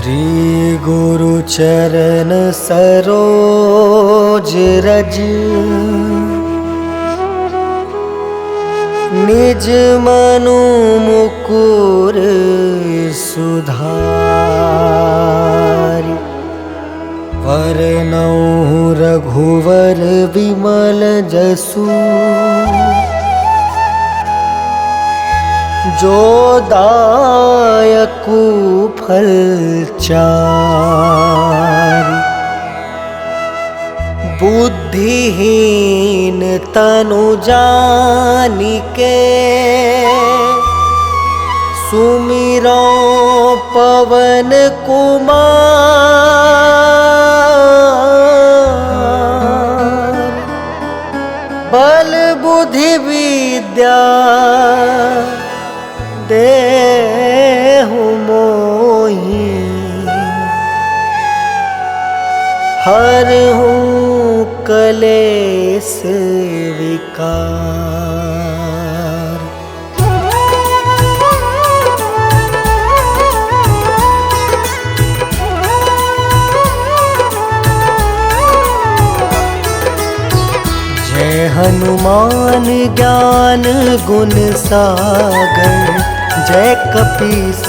श्री गुरु चरण सरोज रज निज मनु मुकुर सुधारि वरनउँ रघुवर विमल जसु जो दायकु फल चारि बुद्धिहीन तनु जानिके सुमिरो पवन कुमार बल बुद्धि विद्या देहु मोहि हरहु कलेस विकार। जय हनुमान ज्ञान गुण सागर जय कपीस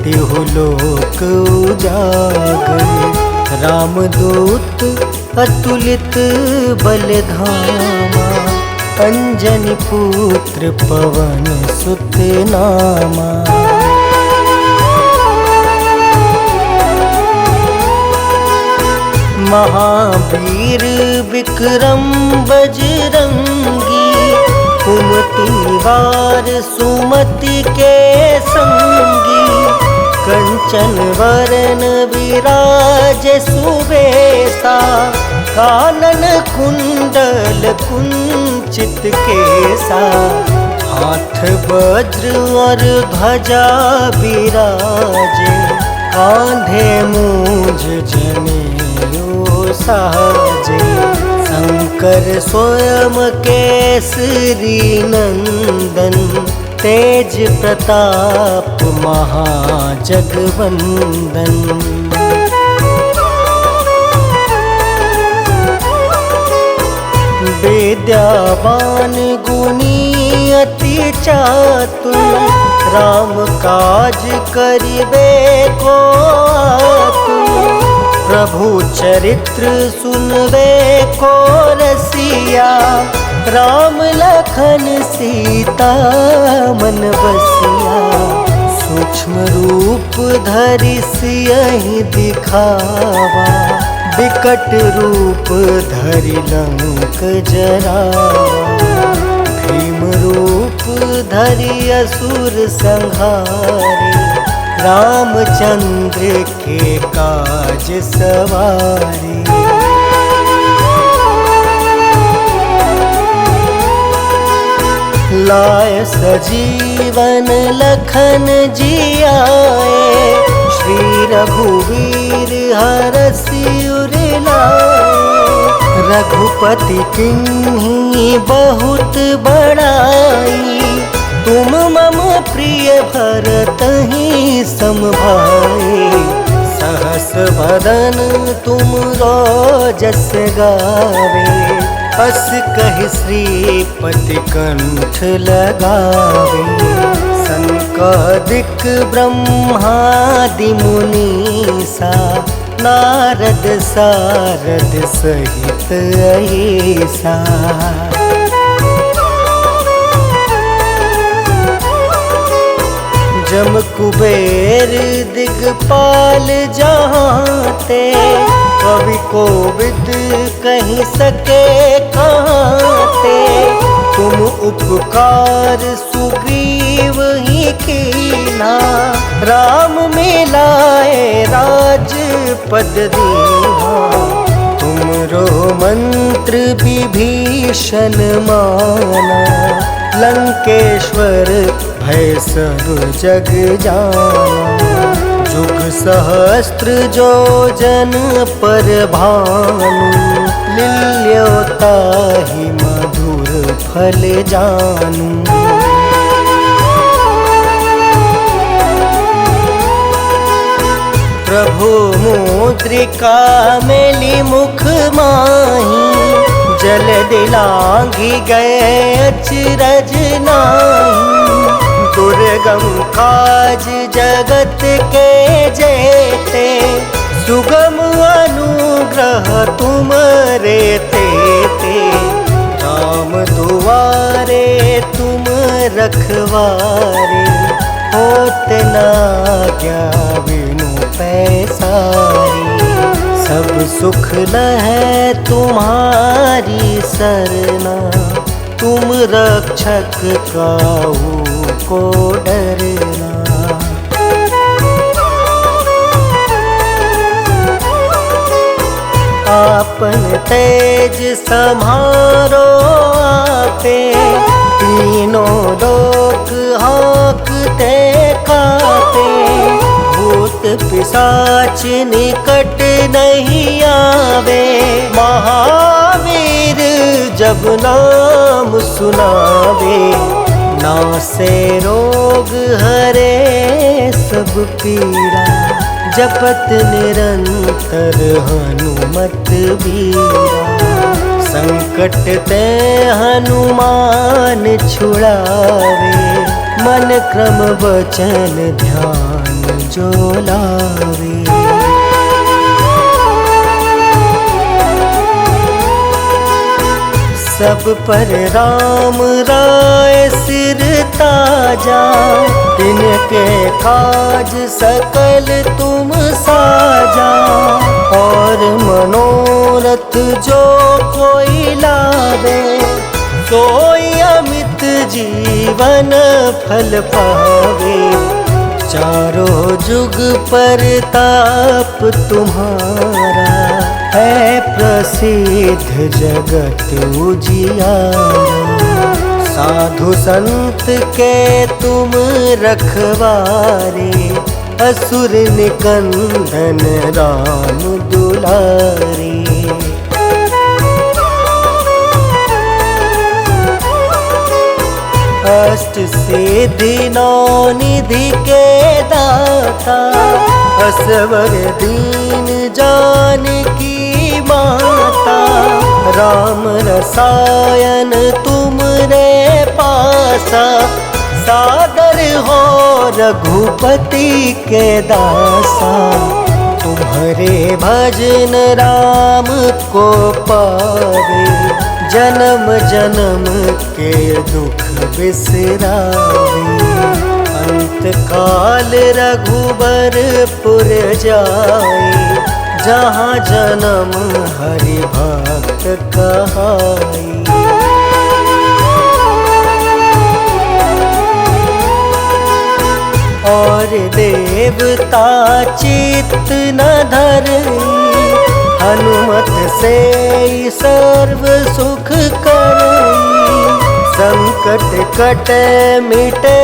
तिहु लोक उजागर। रामदूत अतुलित बलधामा अंजनी पुत्र पवन सुत नामा। महावीर विक्रम बजरंगी कुमति निवार सुमति के संगी। कंचन वरन विराज सुबेसा कानन कुंडल कुंचित केसा। हाथ वज्र और ध्वजा विराजे कांधे मूंज जनेऊ साजे। शंकर स्वयं केसरी नंदन तेज प्रताप महाजगवंदन। विद्यावान गुणी अति चातुर राम काज करिबे को आतुर। प्रभु चरित्र सुनबे को रसिया राम लखन सीता मन बसिया। सूक्ष्म रूप धरि सियहि दिखावा विकट रूप धरि लंक जरावा। भीम रूप धरि असुर संहारे रामचंद्र के काज सवारे। लाय सजीवन लखन जियाए श्री रघुवीर हरषि उर लाए। रघुपति किन्ही बहुत बड़ाई तुम मम प्रिय भरतहि सम भाई। सहस वदन तुम जस गावे अस कहि श्रीपति कंठ लगावे। सनकादिक ब्रह्मादि मुनीसा नारद सारद सहित अहिसा। जम कुबेर दिगपाल जहाँते कवि कोविद कहीं सके कहाँते। तुम उपकार सुग्रीव ही कीना राम मिलाए राजपद दीना। तुमरो मंत्र विभीषण माना लंकेश्वर भय सब जग जाना। जुग सहस्त्र जो जन पर भानु लील्योताहि मधुर फल जानू। प्रभु मुद्रिका मेली मुख माही, जल दिलांघि गए अचरज नाही। दुर्गम काज जगत के जेते, सुगम अनुग्रह तुम रे तेते। राम दुआरे तुम रखवारे, होत न आज्ञा बिनु पैसारी। सब सुख लहै तुम्हारी सरना, तुम रक्षक काहू को डरना। आपन तेज सम्हारो आपे, तीनों लोक हाँकते कापे। भूत पिशाच निकट नहीं आवे, महावीर जब नाम सुनावे। नासे रोग हरे सब पीड़ा, जपत निरंतर हनुमत बीरा। संकट ते हनुमान छुड़ावे, मन क्रम वचन ध्यान जो लावे। सब पर राम राय सिर ताजा, तिनके काज सकल तुम साजा। और मनोरथ जो कोई लावे, सोई अमित जीवन फल पावे। चारों जुग परताप तुम्हारा, है प्रसिद्ध जगत उजियारा। साधु संत के तुम रखवारे, असुर निकंदन राम दुलारे। अष्ट सिद्धि नौ निधि के दाता, असवर दीन जानकी माता। राम रसायन तुम रे पासा, सादर हो रघुपति के दासा। तुम्हारे भजन राम को पावे, जन्म जन्म के दुख बिसरावे। अंत काल रघुबरपुर जाई, जहाँ जन्म हरि भक्त कहाई। और देवता चित्त न धरई, हनुमत से सर्व सुख करई। संकट कटे मिटे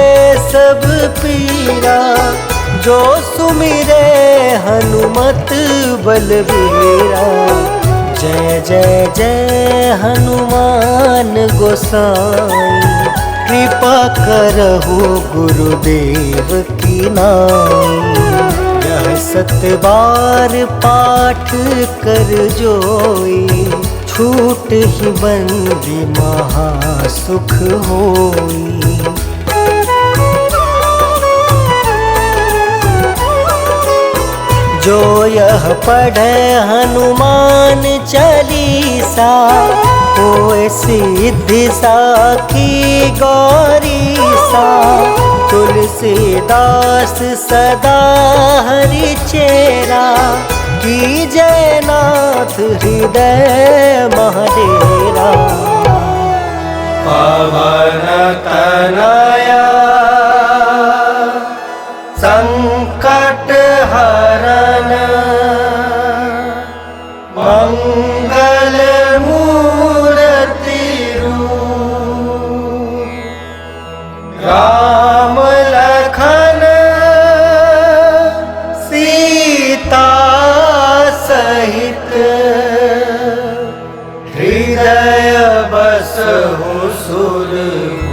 सब पीरा, जो सुमिरे हनुमत बलबीरा। जय जय जय हनुमान गोसाई, कृपा करहु गुरुदेव की नाई। यह 7 बार पाठ कर जोई, छूट ही बंदी महासुख होई। जो यह पढ़े हनुमान चालीसा, होए सिद्धि साखी गौरीसा। तुलसीदास सदा हरि चेरा, कीजय नाथ हृदय महडेरा। पवन तनया संकट हरन, मंगल मूर्ति रूप। राम लखन सीता सहित, हृदय बसहु सुरभूप।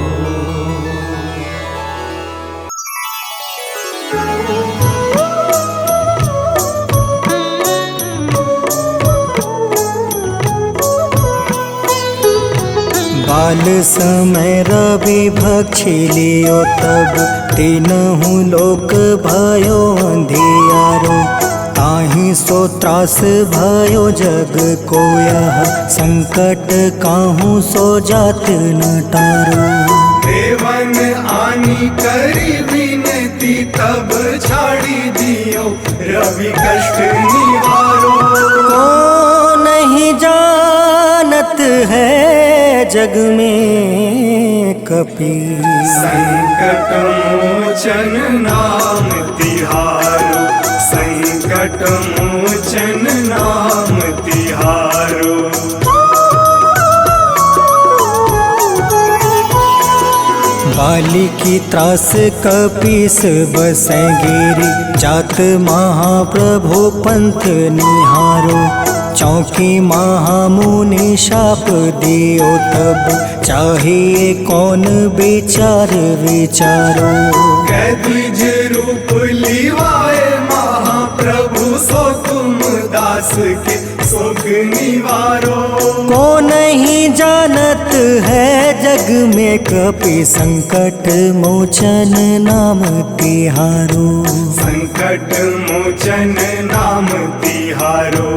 काल समय रवि भक्षी लियो तब तीनहु लोक भयो अंधियारो। ताहि सो त्रास भयो जग को यह संकट काहू सो जात न टारो। देवन आनी करी विनती तब छाड़ी दियो रवि कष्ट निवारो। को नहीं जानत है जग में कपि संकट मोचन नाम तिहारो। संकट मोचन नाम तिहारो। बाली की त्रास कपीस बसै गिरी जात महाप्रभु पंथ निहारो। चौकी महामुनि शाप दियो तब चाहिए कौन विचार विचारो। कैद्विज रूप लिवाए महाप्रभु सो तुम दास के सुख निवारो। को नहीं जानत है जग में कपि संकट मोचन नाम तिहारो। संकट मोचन नाम तिहारो।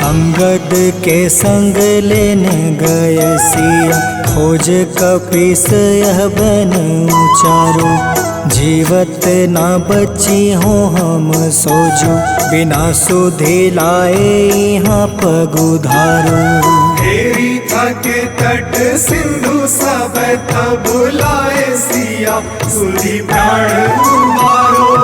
अंगद के संग लेने गए सिया खोज कपीस यह बन उचारो। जीवत ना बची हो हम सोजो बिना सुधि लाए यहाँ पगुधारो। घेरी थके तट सिंधु सब तब बुलाए सिया सुधि प्राण तुम्हारो।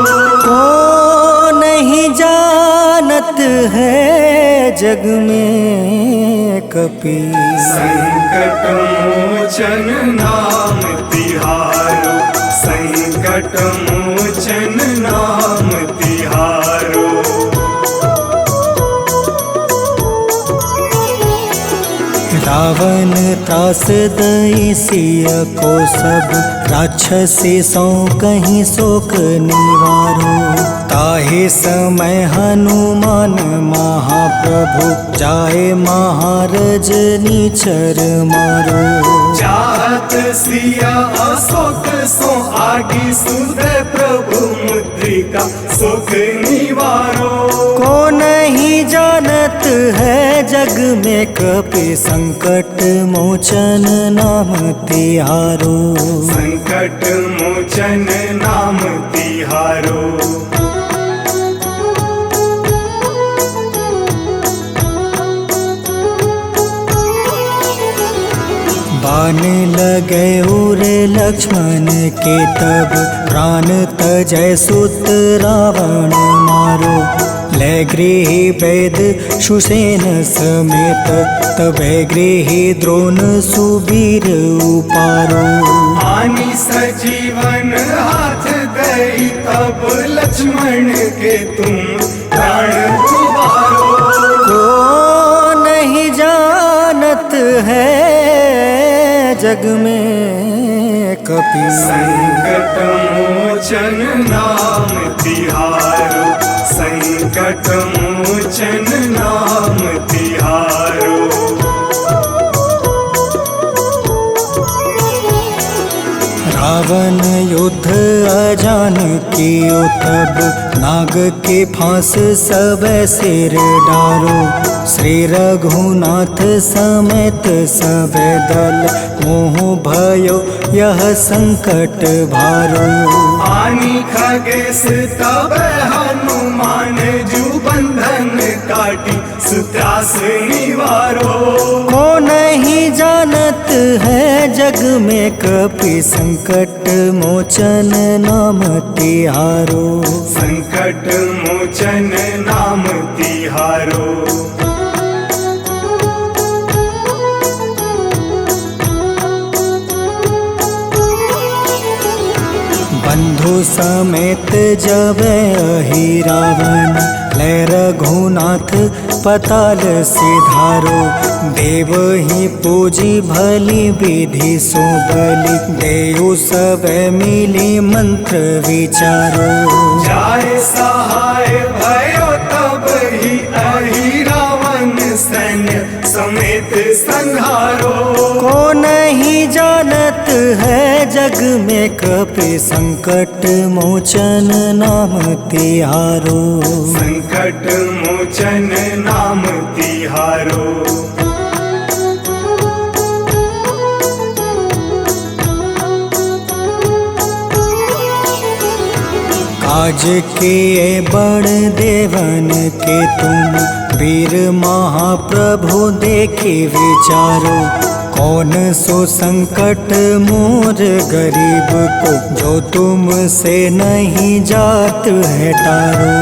को नहीं जानत है जग में कपि संकट मोचन नाम तिहारो। संकट मोचन नाम तिहारो। रावण त्रास दई सिया को सब राक्षसी सो कहीं शोक निवारो। ताहि समय हनुमान महाप्रभु जाए महारज नीचर मारो। चाहत सिया अशोक सो आगी सुधे प्रभु मुद्रिका सुख निवारो। को नहीं जानत है जग में कपि संकट मोचन नाम तिहारो। संकट मोचन नाम तिहारो। बाण लगे उरे लक्ष्मण के तब प्राण तजय सुत रावण मारो। ले गृही वैद सुसेन समेत तबे गृही द्रोण सुबीर उपारो। आनी सजीवन हाथ गई तब लक्ष्मण के तुम प्राण उबारो। को नहीं जानत है जग में कपि संकट मोचन नाम तिहारो। संकट मोचन नाम तिहारो। रावण युद्ध अजान कियो तब नाग के फांस सब सिर डारो। श्री रघुनाथ समेत सब दल मोह भयो यह संकट भारो। आनी खगेश तब हनुमान जू बंधन काटी सुत्रास निवारो। को नहीं जानत है जग में कपि संकट मोचन नाम तिहारो। संकट मोचन नाम तिहारो। बंधु समेत जब अहि रावण ले रघुनाथ पताल सिधारो। देव ही पूजी भली विधि सुबली, देव सब मिली मंत्र विचारो। जाय सहाय भयो तब ही अहि रावण सैन्य समेत संहारो। को नहीं जानत है जग में कपि संकट मोचन नाम तिहारो। संकट मोचन नाम तिहारो। काज किए बड़ देवन के तुम, वीर महाप्रभु देखी विचारो। कौन सो संकट मोर गरीब को, जो तुमसे नहीं जात है टारो।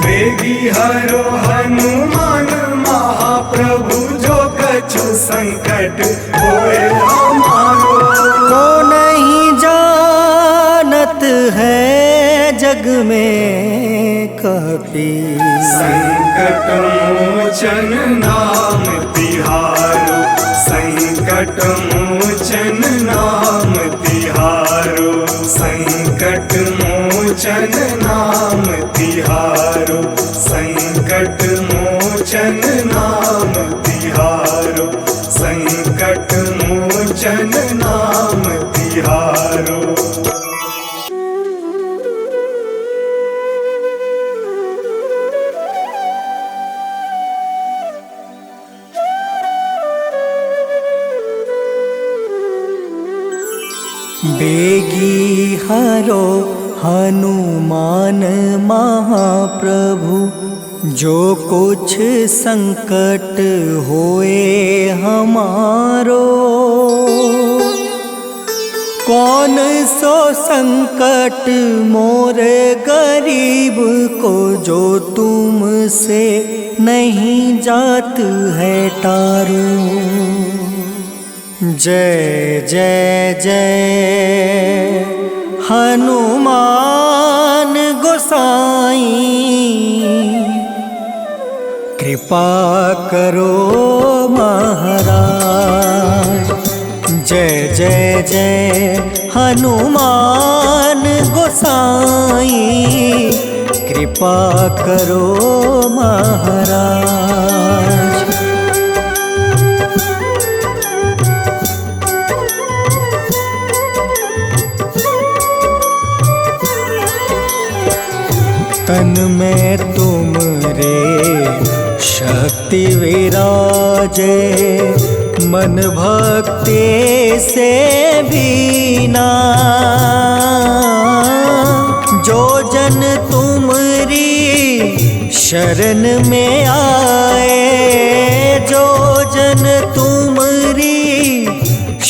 वेगी हरो हनुमान महाप्रभु, जो कछु संकट होए हमारो। को नहीं जानत है जग में कपि, संकट मोचन नाम तिहारो। संकट मोचन नाम तिहारो। संकट मोचन नाम तिहारो। संकट मोचन नाम तिहारो। संकट मोचन नाम तिहारो। बेगी हरो हनुमान महाप्रभु, जो कुछ संकट होए हमारो। कौन सो संकट मोर गरीब को, जो तुमसे नहीं जात है टारो। जय जय जय हनुमान गोसाई, कृपा करो महाराज। जय जय जय हनुमान गोसाई, कृपा करो महाराज। तन में तुम रे शक्ति विराजे, मन भक्ति से भीना। जो जन तुमरी शरण में आए, जो जन तुमरी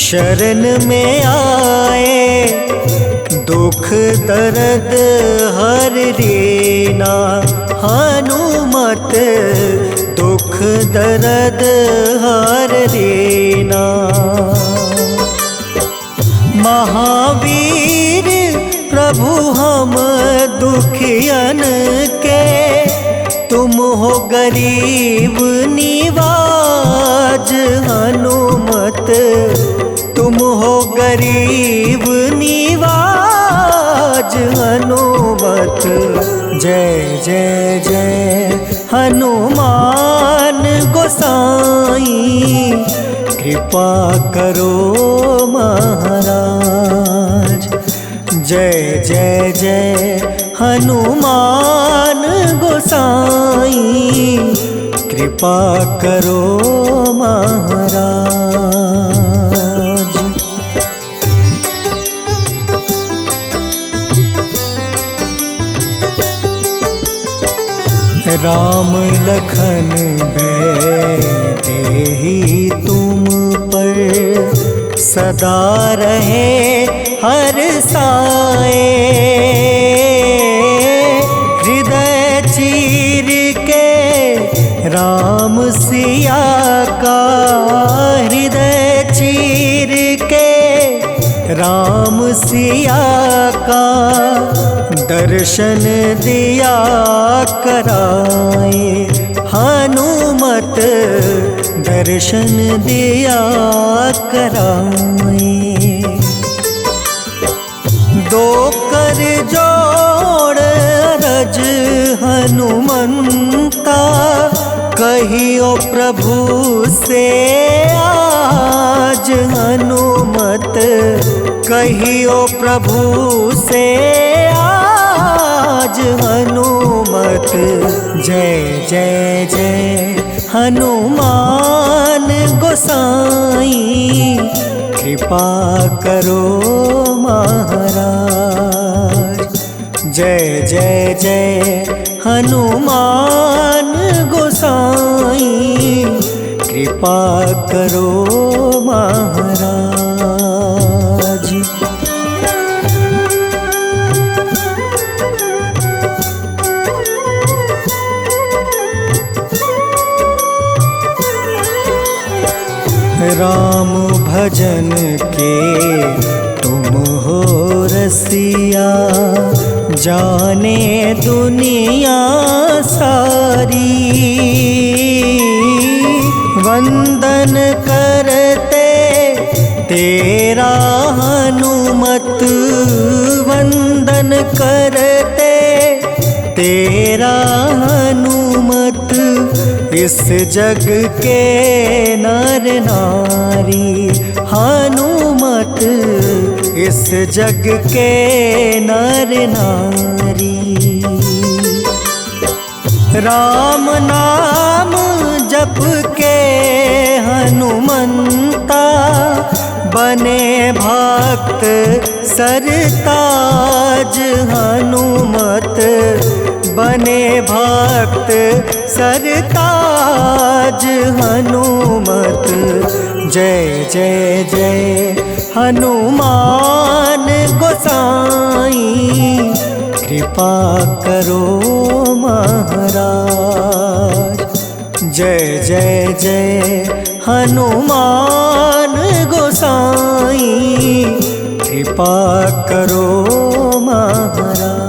शरण में आए, दुख दर्द हर लेना। हनुमत दुख दर्द हर लेना। महावीर प्रभु हम दुखियन के, तुम हो गरीब निवाज। हनुमत तुम हो गरीब निवाज। हनुमत जय जय जय हनुमान गोसाई, कृपा करो महाराज। जय जय जय हनुमान गोसाई, कृपा करो महाराज। राम लखन देहि तुम पर, सदा रहे हर साए। हृदय चीर के राम सिया का, हृदय चीर के राम सिया का, दर्शन दिया कराए। हनुमत दर्शन दिया कराए। दो कर जोड़ अरज हनुमंता, कहियो प्रभु से आज हनुमत, कहियो प्रभु से आज हनुमत। जय जय जय हनुमान गोसाई, कृपा करो महाराज। जय जय जय हनुमान गोसाई, कृपा करो महाराज। राम भजन के तुम हो रसिया, जाने दुनिया सारी। वंदन करते तेरा हनुमत, वंदन करते तेरा हनुमत। इस जग के नर नारी हनुमत, इस जग के नर नारी। राम नाम जप के हनुमंता, बने भक्त सरताज हनुमत, बने भक्त सरताज हनुमत। जय जय जय हनुमान गोसाई, कृपा करो महाराज। जय जय जय हनुमान गोसाई, कृपा करो महाराज।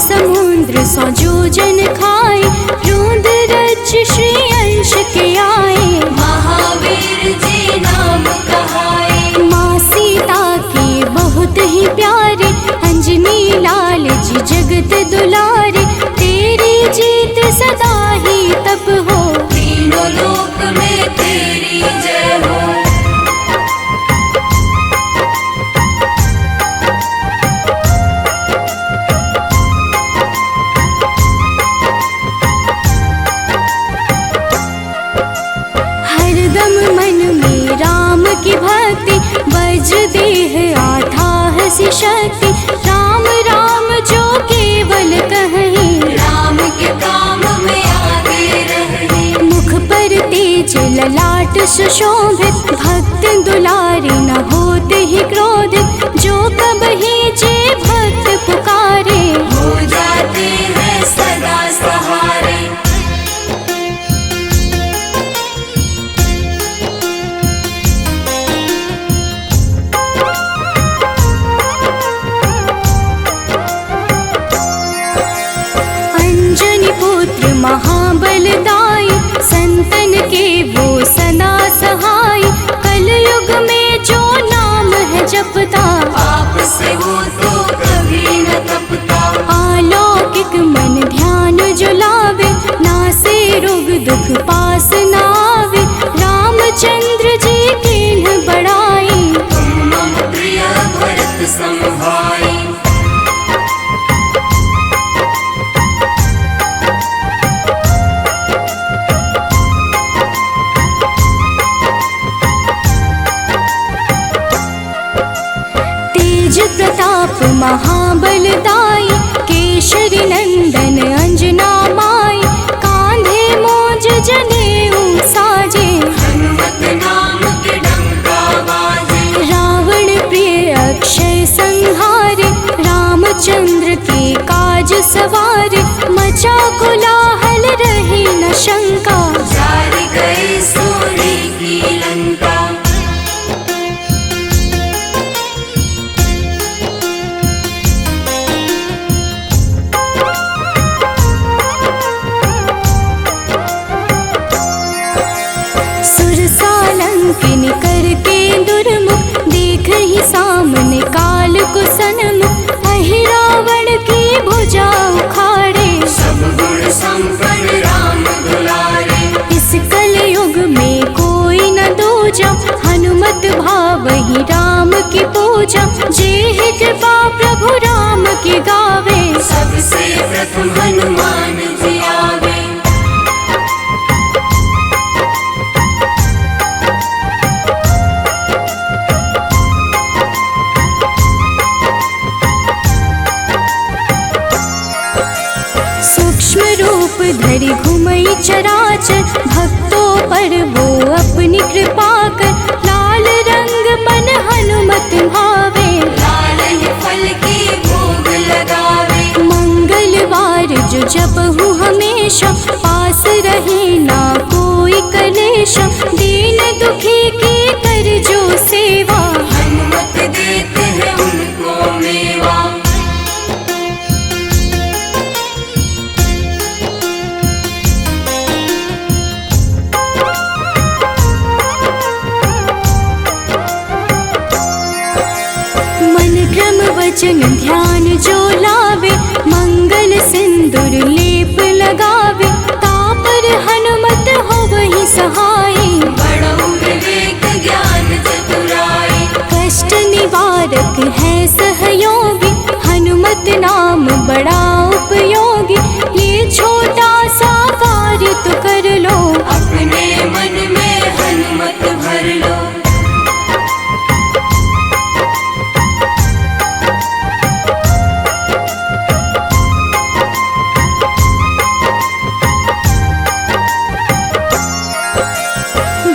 समुद्र सौ जोजन खाए, रोंद रज श्री अंश के आए। महावीर जी नाम कहाए, माँ सीता के बहुत ही प्यारे, अंजनी लाल जी जगत दुलारे। तेरी जीत सदा ही तब हो, तीनों लोक में तेरी जय हो। की भक्ति वज्र देह आठाह सी शक्ति, राम राम जो केवल कहें, राम के काम में आगे रहे। मुख पर तेज ललाट सुशोभित, भक्त दुलारे न होते ही क्रोधित। जो कबहि जे भक्त पुकारे, हो जाते हैं सदा सहारे। महाबलदाई, संतन के वो सदा सहाय। कलयुग में जो नाम है जपता, पाप से वो तो कभी न तपता। अलौकिक मन ध्यान जो लावे, नासे रोग दुख पास न आवे। रामचंद्र जी किन्ह बड़ाई, तुम मम प्रिय भरत सम भाई। प्रताप मचा कोलाहल रहे न शंका, जारी गई सूर्य की लंका। सुरसालंकिन करके दुर्मुख, देख ही सामने काल को सन्मुख। अहि रावण की भुजा उखाड़े, सब गुण संपन्न राम दुलारे। इस कलयुग में कोई न दूजा, हनुमत भावहि राम की पूजा। जेहि कृपा प्रभु राम की गावे, सबसे प्रथम हनुमान जी आवे। सूक्ष्म रूप धरि घुमई चराचर, भक्तों पर वो अपनी कृपा कर। लाल रंग मन हनुमत भावे, लाल ही फल की भोग लगावे। मंगलवार जो जपहु हमेशा, पास रहे ना कोई कलेशा। दीन दुखी की कर जो सेवा, हनुमत देते हैं उनको मेवा। मन क्रम वचन ध्यान जो लावे, मंगल सिंदूर लेप लगावे। तापर हनुमत हो वही सहाय, बड़ो विवेक ज्ञान चतुराई। कष्ट निवारक है सहयोगी, हनुमत नाम बड़ा उपयोगी। ये छोटा सा कार्य तो कर लो, अपने मन में हनुमत भर लो।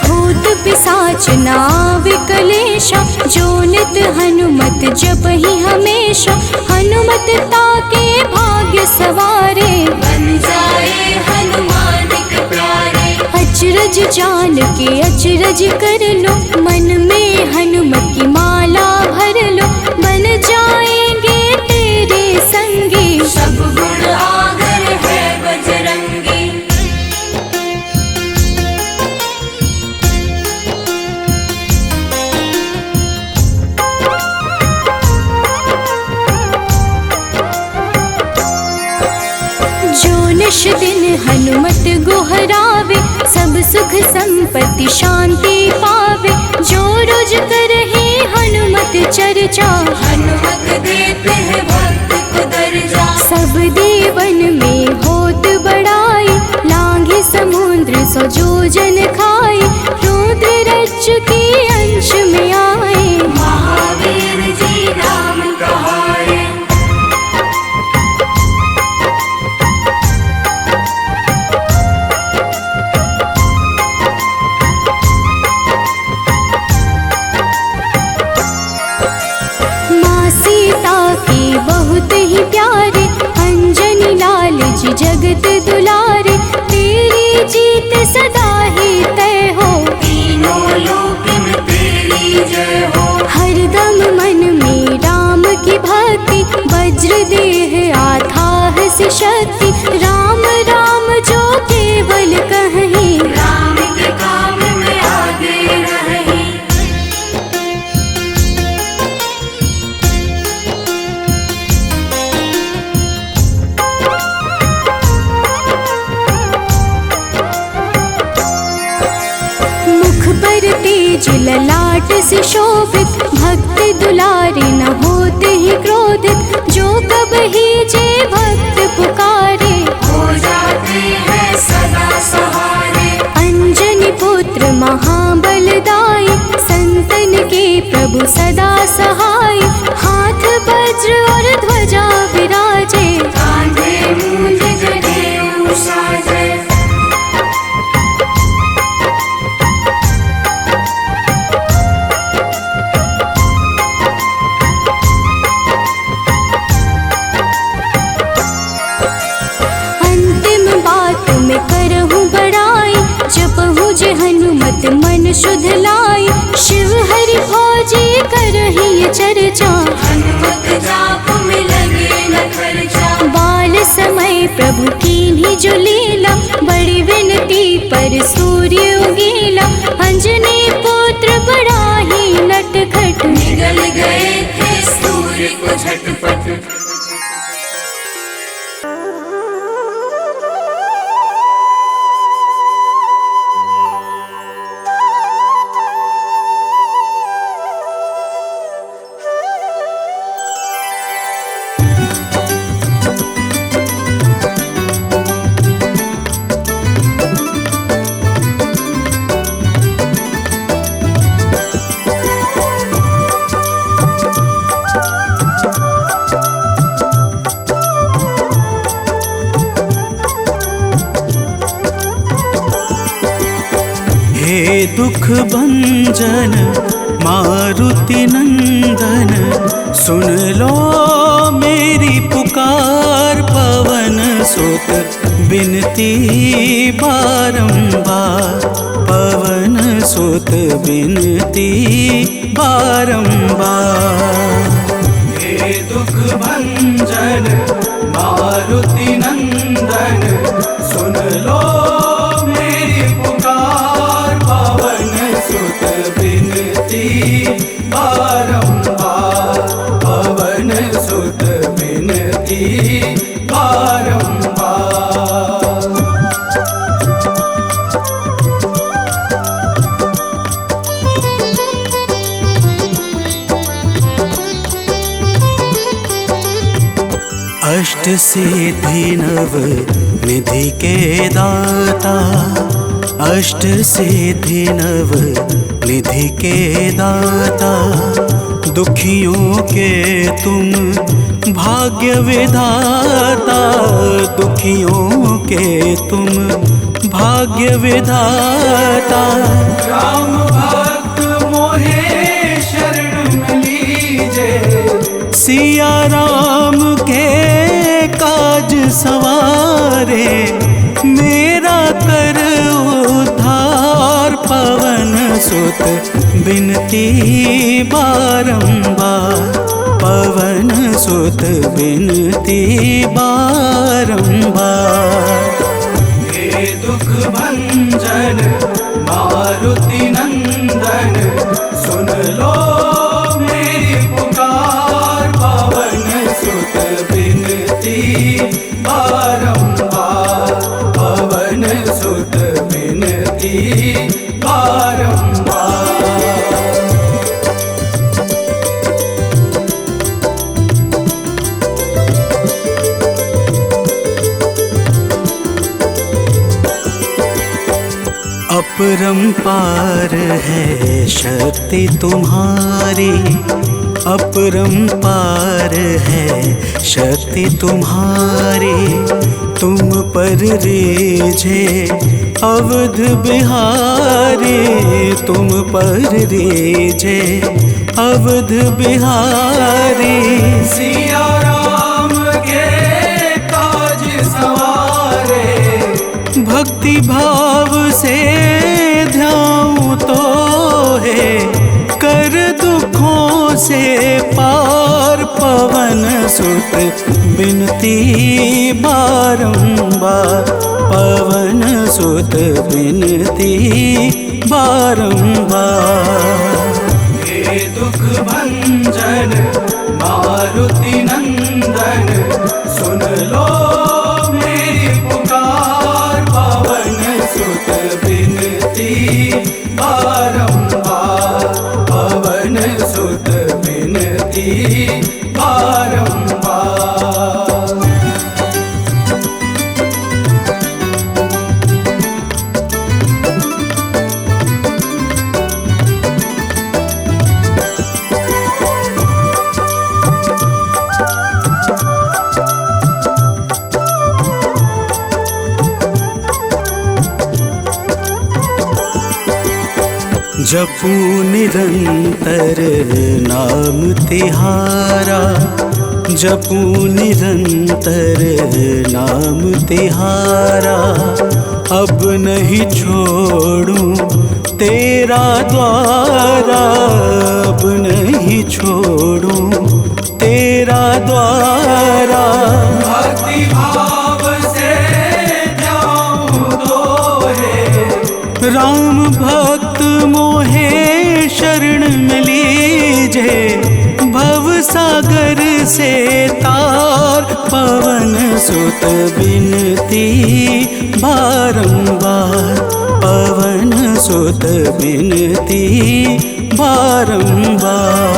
भूत पिशाच नाव कलेशा, जो नित हनुमत जप ही हमेशा। हनुमत ताके भाग्य सवारे, बन जाए हनुमान के प्यारे। अचरज जान के अचरज कर लो, मन में हनुमत की माला भर लो। बन जाएंगे तेरे संगी, सब गुण आगर है बजरंगी। जो निश दिन हनुमत गोहरावे, सब सुख संपत्ति शांति पावे। जो रोज करहे हनुमत चर्चा, हनुमत देते हैं भक्त को दर्जा। सब देवन में होत बड़ाई, लांघे समुद्र सो जो जन खाए। रुद्र रज के अंश में आए, महावीर जी नाम कहाए। माँ सीता के बहुत ही प्यारे, अंजनी लाल जी जगत दुलारे। तेरी जीत सदा ही तय हो, तीनों लोक में तेरी जय हो। हरदम मन में राम की भक्ति, वज्र देह आथाह से शक्ति। राम राम जो केवल कहीं, राम के काम में आगे रही। मुख पर तेज ललाट से शोभित, भक्त दुलारे न होते ही क्रोधित। जो कब ही जे भक्त पुकारे, हो जाते हैं सदा सहारे। अंजनी पुत्र महाबलदाई, संतन के प्रभु सदा सहाय। हाथ वज्र और ध्वजा विराजे, कांधे मूंज जनेऊ साजे। शुद्ध लाई, शिव हरि भोजी करही चर्चा। हनुमत जाप में लगे न खर्चा, बाल समय प्रभु कीन्ही जो लीला, बड़ी विनती पर सूर्य उगीला। अंजनी पुत्र बड़ा ही नटखट, निगल गए थे सूर्य को झटपट। हे दुख भंजन मारुति नंदन, सुन लो मेरी पुकार। पवन सुत बिनती बारंबार, पवन सुत बिनती बारंबार। हे दुख भंजन मारुति नंदन, सुन लो मेरी पुकार। पवन सुत बिनती बारंबार, पवन सुत बिनती बारंबार। अष्ट सिद्धि नव निधि के दाता, अष्ट सिद्धि नव निधि के दाता। दुखियों के तुम भाग्य विधाता, दुखियों के तुम भाग्य विधाता। राम भक्त मोहे शरण में लीजे, सिया राम के काज सवारे। मेरा कर उद्धार, पवन सुत बिनती बारंबार, पवन सुत बिनती बारंबार। हे दुख भंजन मारुति नंदन, सुन लो मेरी पुकार। पवन सुत बिनती बारंबार, पवन सुत बिनती बारंबार। अपरंपार है शक्ति तुम्हारी, अपरंपार है शक्ति तुम्हारी। तुम पर रीझे अवध बिहारी, तुम पर रीझे अवध बिहारी। सिया राम के काज सवारे, भक्ति भाव से ध्याऊं तो है, कर दुखों से पार। पवन सुत बिनती बारंबार, पवन सुत बिनती बारंबार। हे दुख भंजन मारुति नंदन, सुन लो मेरी पुकार। पवन सुत बिनती बारंबार, पवन सुत बिनती बारंबार। जपू निरंतर नाम तिहारा, जपू निरंतर नाम तिहारा। अब नहीं छोड़ूं तेरा द्वारा अब नहीं छोड़ूं, तेरा द्वारा भक्ति भाव से जाऊं तो है। राम भक्त मोहे शरण में लीजे, भव सागर से तार पवन सुत बिनती बारंबार, पवन सुत बिनती बारंबार।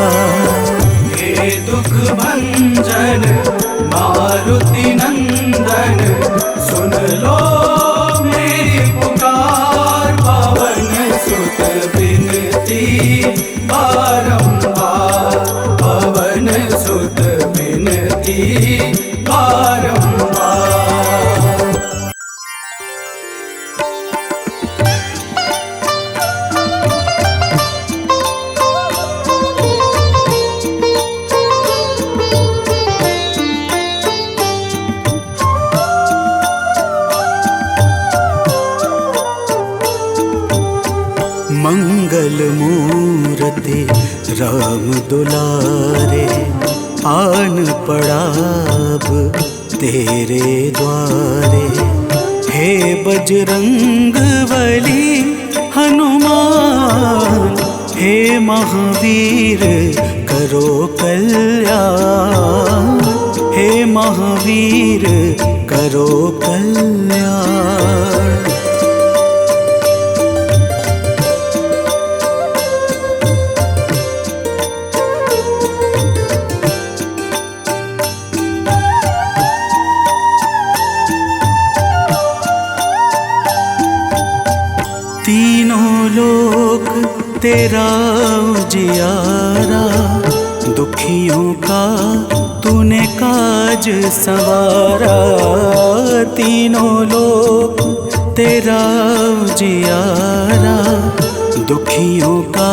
हे दुख भंजन मारुति नंदन, सुन लो मेरी पुकार, पवन सुत बिनती बारंबार, पवन सुत बिनती बारंबार। मंगल मूर्ति राम दुलारे, आन पड़ा अब तेरे द्वारे। हे बजरंग बली हनुमान, हे महावीर करो कल्याण, हे महावीर करो कल्याण। तीनों लोक तेरा उजियारा, दुखियों का तूने काज सवारा। तीनों लोक तेरा उजियारा, दुखियों का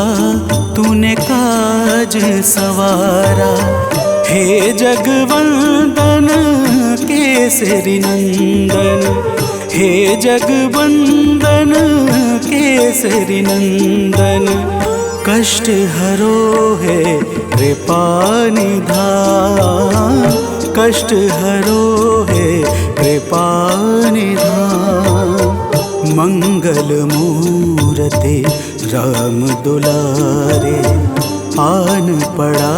तूने काज सवारा। हे जगवंदन केसरी नंदन, हे जगवंदन केसरी नंदन, कष्ट हरो है कृपा निधान, कष्ट हरो है कृपा निधान। मंगल मूर्ति राम दुलारे, आन पड़ा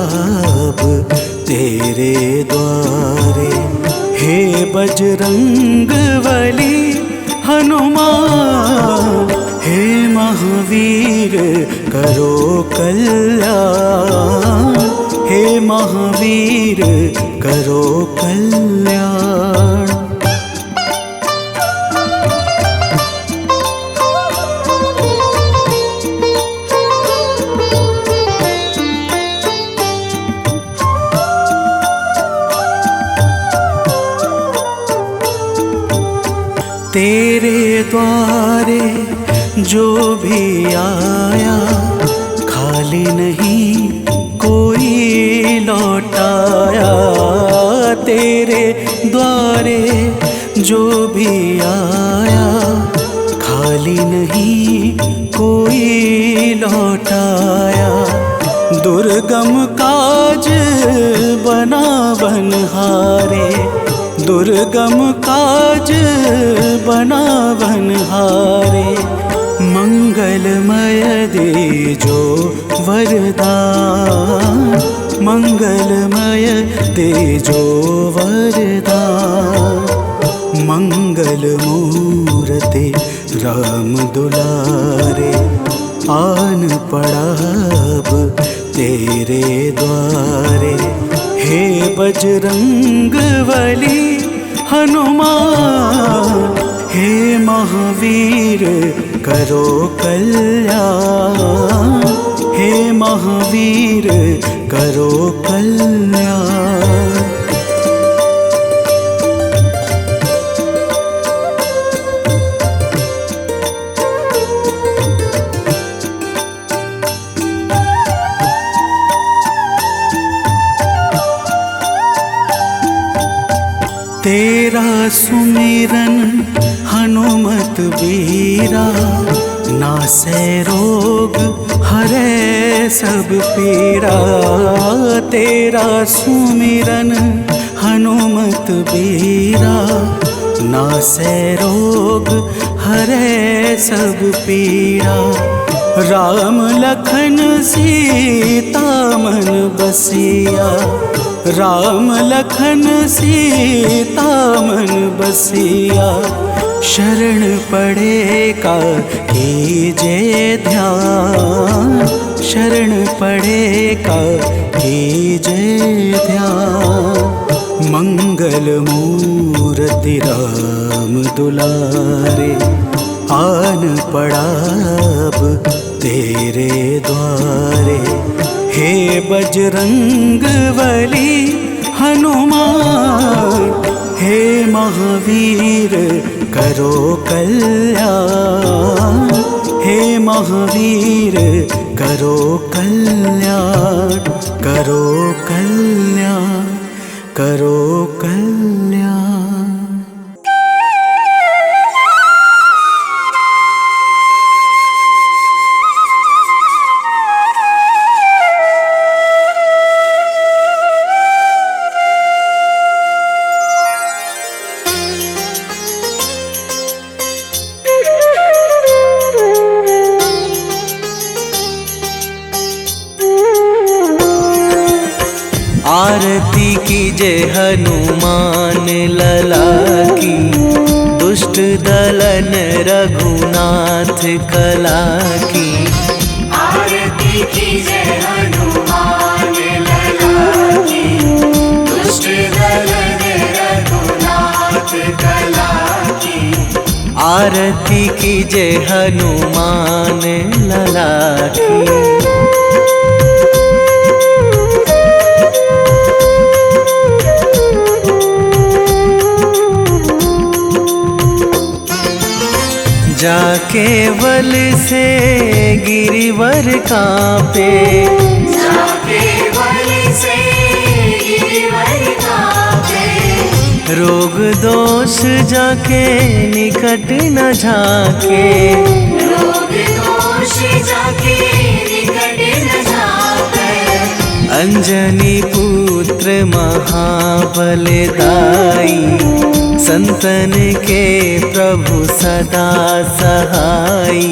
अब तेरे द्वारे। हे बजरंग बली हनुमान, हे महावीर करो कल्याण, हे महावीर करो कल्याण। तेरे द्वारे जो भी आया, खाली नहीं कोई लौटाया। तेरे द्वारे जो भी आया, खाली नहीं कोई लौटाया। दुर्गम काज बना बनहारे, दुर्गम काज बना बनहारे। मंगलमय दे जो वरदान, मंगलमय दे जो वरदान। मंगल मूर्ति राम दुलारे, आन पड़ा अब तेरे द्वारे। हे बजरंग बली हनुमान, हे महावीर करो कल्याण, हे महावीर करो कल्याण। तेरा सुमिरन हनुमत बीरा, नासै रोग हरै सब पीड़ा, तेरा सुमिरन हनुमत बीरा। नासै रोग हरै सब पीड़ा, राम लखन सीता मन बसिया। राम लखन सीता मन बसिया, शरण पड़े का कीजे ध्यान। शरण पड़े का कीजे ध्यान। मंगल मूर्ति राम दुलारे, आन पड़ा अब तेरे द्वारे। हे बजरंग बली हनुमान, हे महावीर करो कल्याण। हे महावीर करो कल्याण, करो कल्याण, करो कल्याण। आरती कीजे हनुमान लला की, दुष्ट दलन रघुनाथ कला की। आरती कीजे हनुमान लला की, दुष्ट दलन रघुनाथ कला की। आरती कीजे हनुमान लला की। जाके बल से गिरिवर कांपे, जाके बल से गिरिवर कांपे। रोग दोष जाके निकट न झाके। रोग दोष जाके निकट न झाके। अंजनी पुत्र महाबलदाई, संतन के प्रभु सदा सहाई।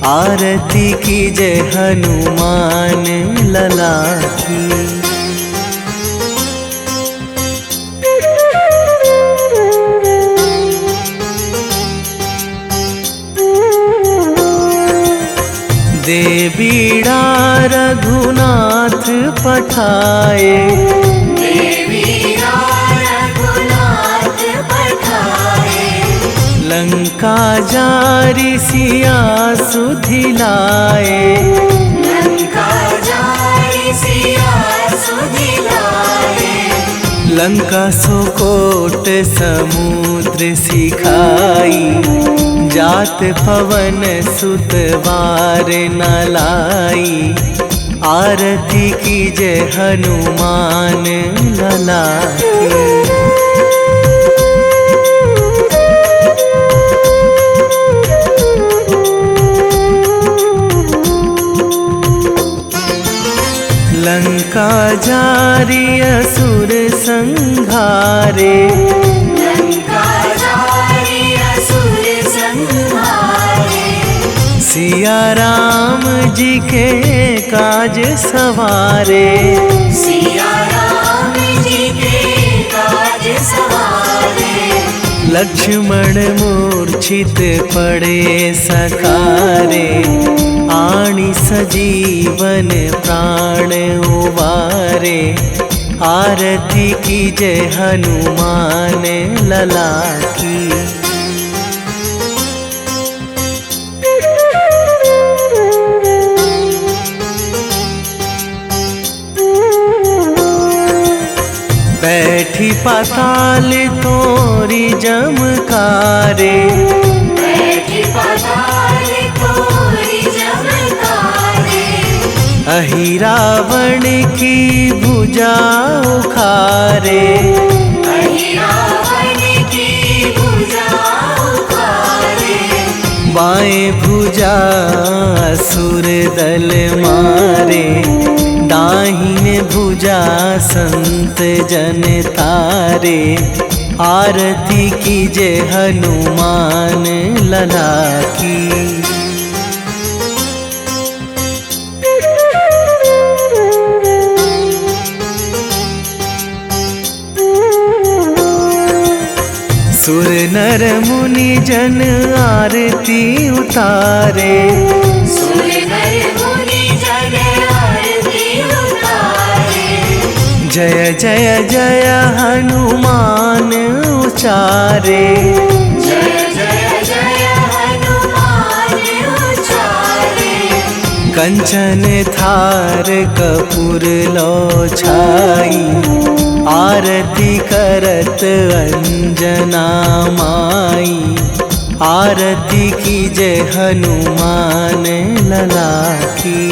आरती कीजे हनुमान लला की। दे बीड़ा रघुनाथ पठाए, लंका जारी सिया सुधिलाए। लंका जारी सिया सुधिलाए। लंका सुकोट समुद्र सिखाई, जात पवन सुत वार न लाई। आरती कीजे हनुमान लला की। लंका जारी असुर संहारे, लंका जारी असुर संहारे। सिया राम जी के काज सवारे। सिया राम जी के काज सवारे। लक्ष्मण मूर्छित पड़े सकारे, आणी सजीवन प्राण उबारे। आरती कीजे हनुमान लला की। बैठी पाताल तोरी जमकारे, बैठी पाताल तोरी जमकारे। अहि रावण की भुजा उखारे, अहि रावण की भुजा उखारे। बाएं भुजा असुर दल मारे, दाहिने भुजा संत जन तारे। आरती कीजे हनुमान लला की। सुर नर मुनि जन आरती उतारे, सुर नर मुनि जन आरती उतारे। जय जय जय हनुमान उचारे, जय जय जय हनुमान उचारे। कंचन थार कपूर लो छाई, आरती करत अंजना माई। आरती कीजे हनुमान लला की।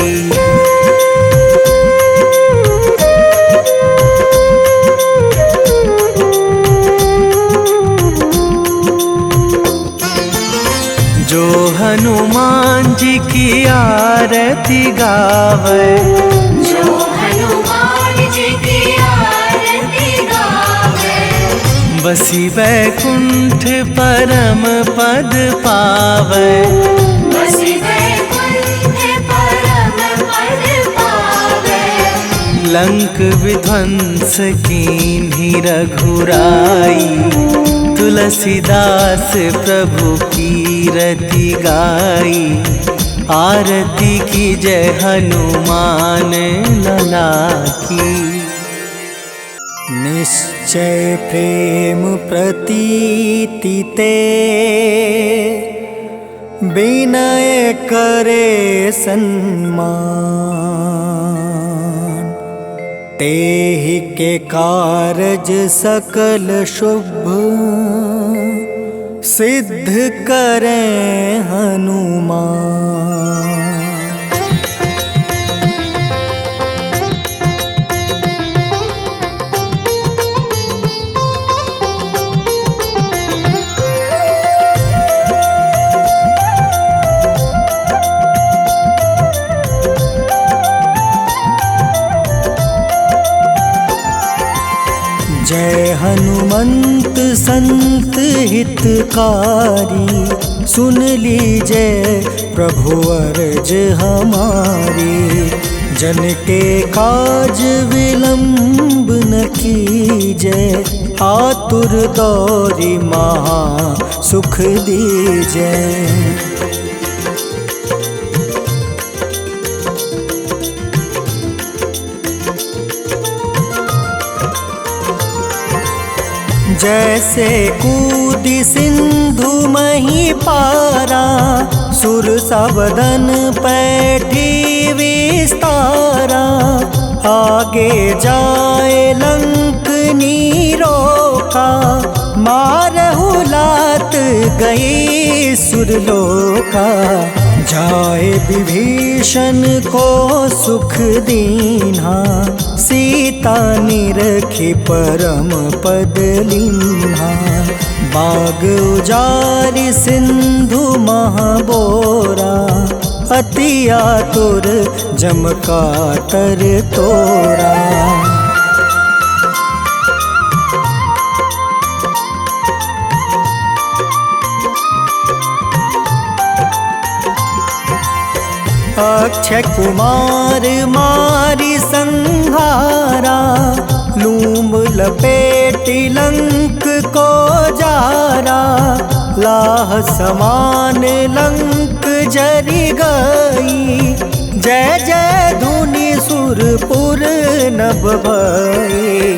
जो हनुमान जी की आरती गावे, जो हनुमान जी की आरती गावे। बसी वैकुंठ परम पद पावे, बसी वैकुंठ परम पद पावे। लंक विध्वंस कीन्ही रघुराई, तुलसीदास प्रभु कीरति गाई। आरती कीजय हनुमान लला की। निश्चय प्रेम प्रतीति ते, विनय करे सन्मान। तेहि के कारज सकल शुभ, सिद्ध करें हनुमान। जय हनुमंत संत हितकारी, सुन लीजय प्रभु अर्ज हमारी। जन के काज विलंब न कीजय, आतुर दौरी महा सुख दीजय। जैसे कूदी सिंधु मही पारा, सुरसा बदन पैठी विस्तारा। आगे जाए लंक नीरोका, मारहु लात गई सुरलोका। जाए विभीषण को सुख दीन्हा, सीता निरखी परम पद लीन्हा। बाग उजारि सिंधु महाबोरा, अति आतुर जम कातर तोरा। अक्षय कुमार मारी संहारा, लूम लपेटी लंक को जारा। लाह समान लंक जरी गई, जय जय धुनि सुरपुर नभ भई।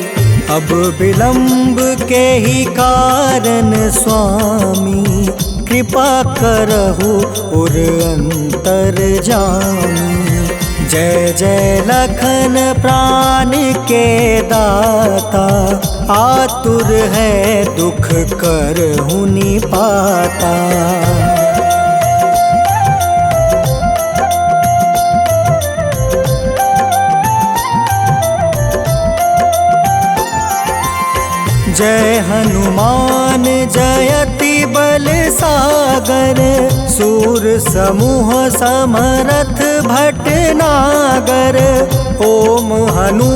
अब विलंब के ही कारण स्वामी, कृपा करहु उर अंतर जामी। जय जय लखन प्राण के दाता, आतुर है दुख करहु निपाता। जय हनुमान जयति बल सागर, सूर समूह समरथ भटनागर। ओम हनु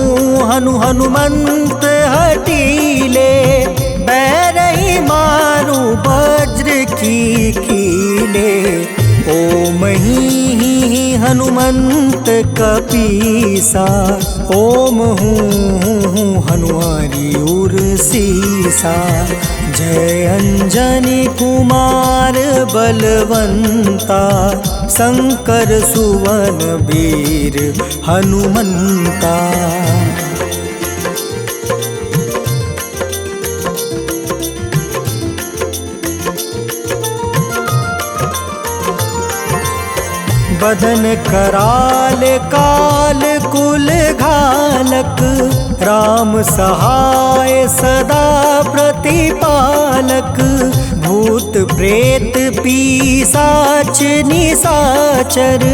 हनु हनुमंत हटीले, बैरही मारू वज्र की कीले। ओम ही हनुमंत कपीसा, ओम हूँ हनुमारी उर सीसा। जय अंजनी कुमार बलवंता, शंकर सुवन वीर हनुमंता। बदन कराल काल कुल घालक, राम सहाय सदा प्रतिपालक। भूत प्रेत पिशाच निशाचर,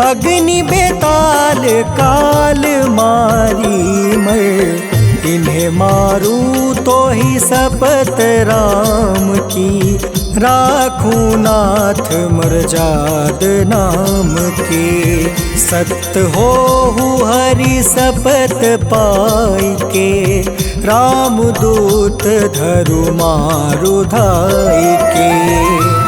अग्नि बेताल काल मारी मर। इन्हें मारू तो ही शपथ राम की, राखूं नाथ मर्जाद नाम के। सत्य हो हरि शपथ पाई के, राम दूत धरु मारु धाई के।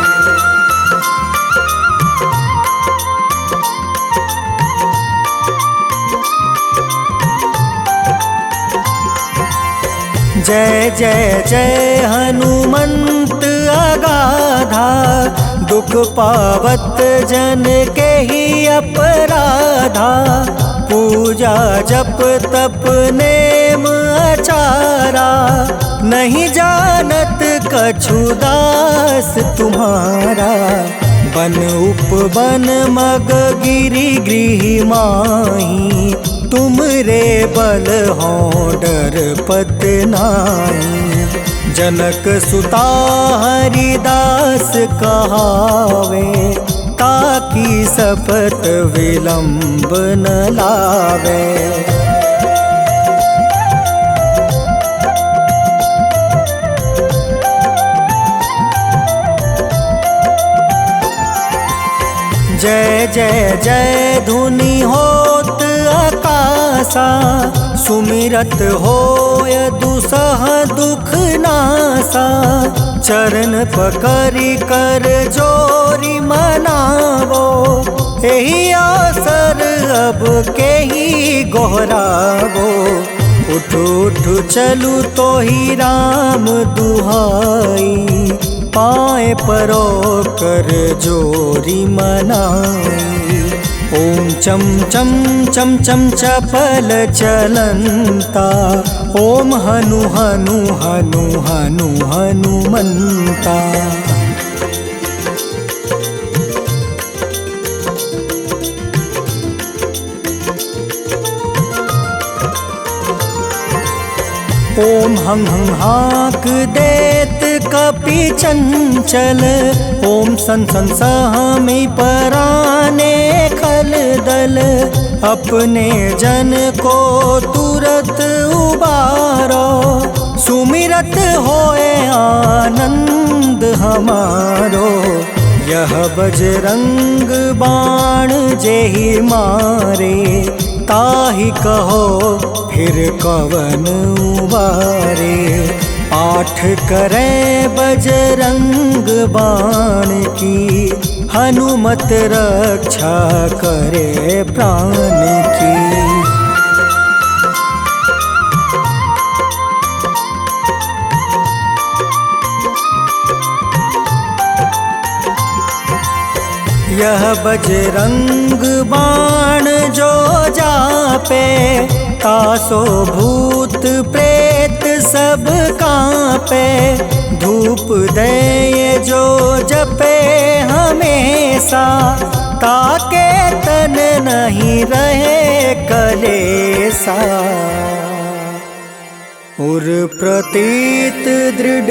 जय जय जय हनुमंत अगाधा, दुख पावत जन के ही अपराधा। पूजा जप तप नेम आचारा, नहीं जानत कछु दास तुम्हारा। बन उपवन मग गिरि गृह माही, तुम रे बल हो डर पत नाई। जनक सुता हरिदास कहावे, ताकि शपथ विलंब न लावे। जय जय जय धुनि होत आकाशा, सुमिरत होय दुसह दुख नासा। चरण पकड़ि कर जोरी मनावो, एही आसर अब के ही गोहरावो। उठ उठ चलू तो ही राम दुहाई, पाए परो कर जोरी मनाई। ओम चम चम चम चम चपल चलंता, ओम हनु हनु हनु हनु हनुमंता। ओम हं हं हाक देत कपि चंचल, ओम सन सन सहमी पराने खल दल। अपने जन को तुरत उबारो, सुमिरत होए आनंद हमारो। यह बजरंग बाण जेहि मारे, ताहि कहो फिर कवन उबारे। पाठ करें बजरंग बाण की, हनुमत रक्षा करे प्राण की। यह बजरंग बाण जो जापे, तासो भूत प्रेत सब कांपे। धूप दे जो जपे हमेशा, ताके तन नहीं रहे कलेसा। उर प्रतीत दृढ़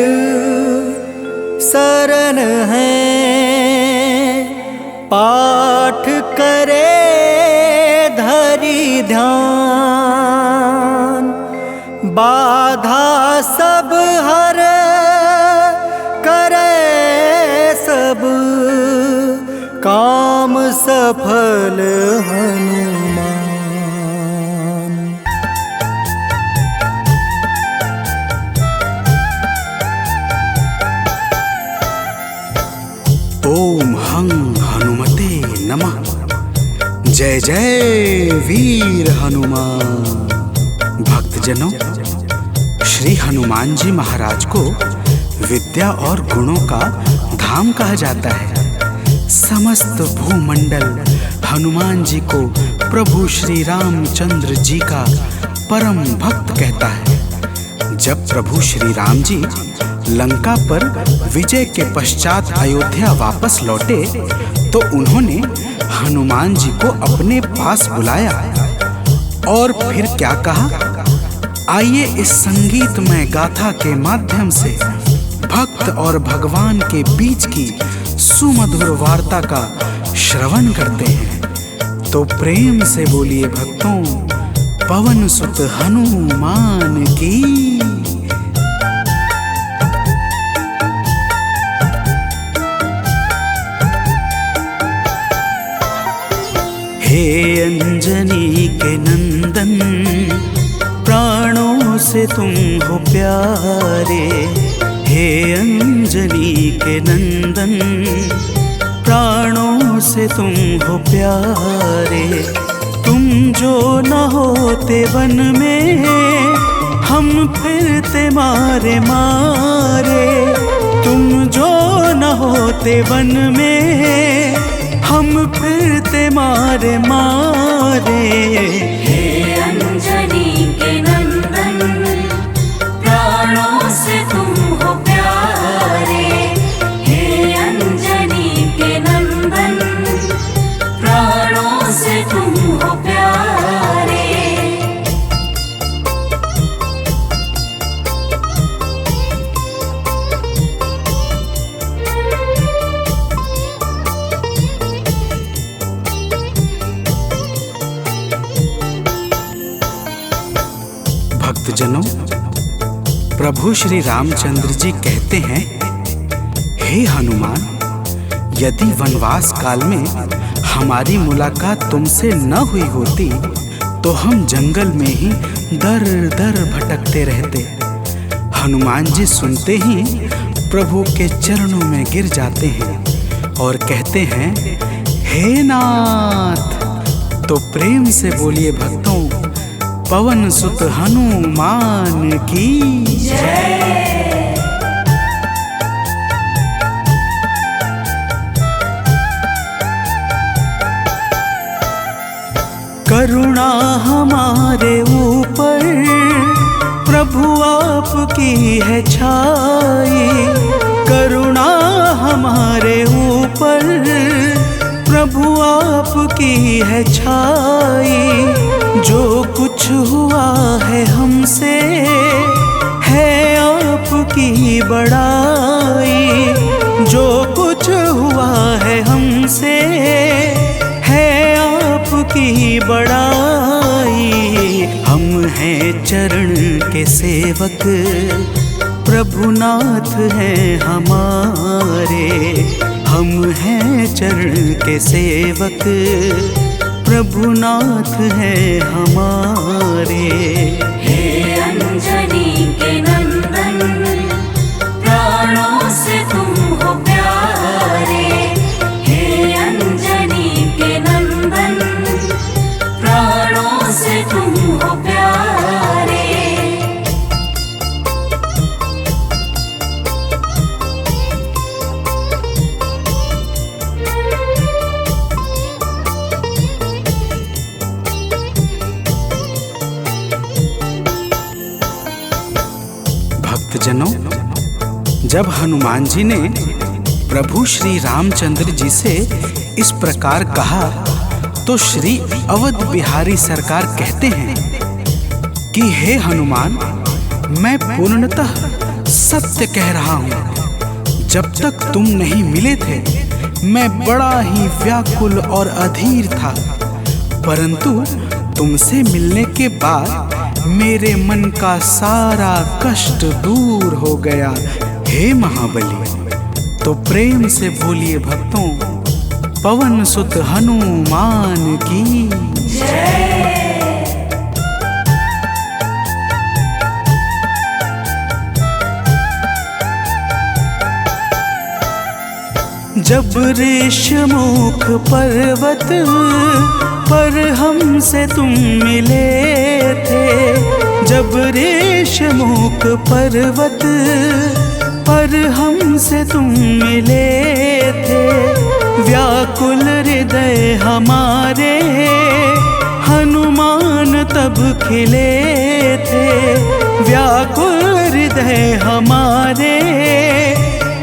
शरण है, पाठ करे धरि ध्यान। बाधा सब हर करे सब काम सफल हनुमान। ओम हं हनुमते नमः। जय जय वीर हनुमान। भक्तजनों, श्री हनुमान जी महाराज को विद्या और गुणों का धाम कहा जाता है। समस्त भूमंडल हनुमान जी को प्रभु श्री रामचंद्र जी का परम भक्त कहता है। जब प्रभु श्री राम जी लंका पर विजय के पश्चात अयोध्या वापस लौटे तो उन्होंने हनुमान जी को अपने पास बुलाया और फिर क्या कहा, आइए इस संगीतमय गाथा के माध्यम से भक्त और भगवान के बीच की सुमधुर वार्ता का श्रवण करते हैं। तो प्रेम से बोलिए भक्तों, पवन सुत हनुमान की। हे अंजनी के नंदन, प्राणों से तुम हो प्यारे। हे अंजनी के नंदन, प्राणों से तुम हो प्यारे। तुम जो न होते वन में, हम फिरते मारे मारे। तुम जो न होते वन में, हम फिरते मारे मारे। हे अंजनी के नंदन, प्राणों से तुम हो प्यारे। हे अंजनी के नंदन, प्राणों से तुम हो प्यारे। भक्तजनों, प्रभु श्री रामचंद्र जी कहते हैं, हे हनुमान, यदि वनवास काल में हमारी मुलाकात तुमसे न हुई होती तो हम जंगल में ही दर दर भटकते रहते। हनुमान जी सुनते ही प्रभु के चरणों में गिर जाते हैं और कहते हैं, हे नाथ। तो प्रेम से बोलिए भक्तों, पवन सुत हनुमान की जय। करुणा हमारे ऊपर प्रभु आपकी है छाई। करुणा हमारे ऊपर प्रभु आपकी है छाई। जो कुछ हुआ है हमसे है आपकी बड़ाई। जो कुछ हुआ है हमसे है आपकी बड़ाई। हम हैं चरण के सेवक, प्रभुनाथ हैं हमारे। हम हैं चरण के सेवक, प्रभुनाथ हैं हमारे। हे अंजनी के नंदन, प्राणों से तुम हो प्यारे। हे अंजनी के नंदन, प्राणों से तुम हो प्यारे। भक्तजनों, जब हनुमान जी ने प्रभु श्री रामचंद्र जी से इस प्रकार कहा तो श्री अवध बिहारी सरकार कहते हैं कि हे हनुमान, मैं पूर्णतः सत्य कह रहा हूँ। जब तक तुम नहीं मिले थे मैं बड़ा ही व्याकुल और अधीर था, परंतु तुमसे मिलने के बाद मेरे मन का सारा कष्ट दूर हो गया। हे महाबली, तो प्रेम से बोलिए भक्तों, पवन सुत हनुमान की जब ऋषमुख पर्वत पर हमसे तुम मिले थे, जब ऋषमुख पर्वत पर हमसे तुम मिले थे, व्याकुल हृदय हमारे हनुमान तब खिले थे, व्याकुल हृदय हमारे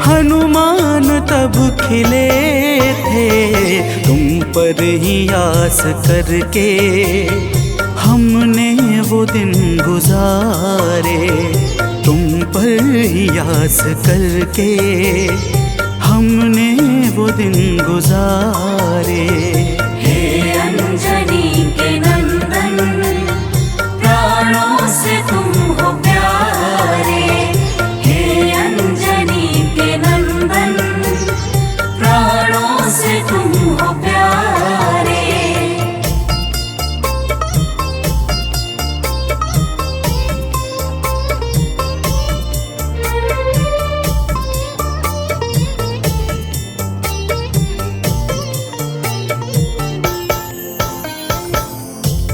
हनुमान तब खिले थे। तुम पर ही आस करके हमने वो दिन गुजारे, तुम पर ही आस करके हमने वो दिन गुजारे। हे अंजनी के नंदन, प्राणों से तुम हो प्यारे, हे अंजनी के नंदन, प्राणों से तुम हो प्यारे।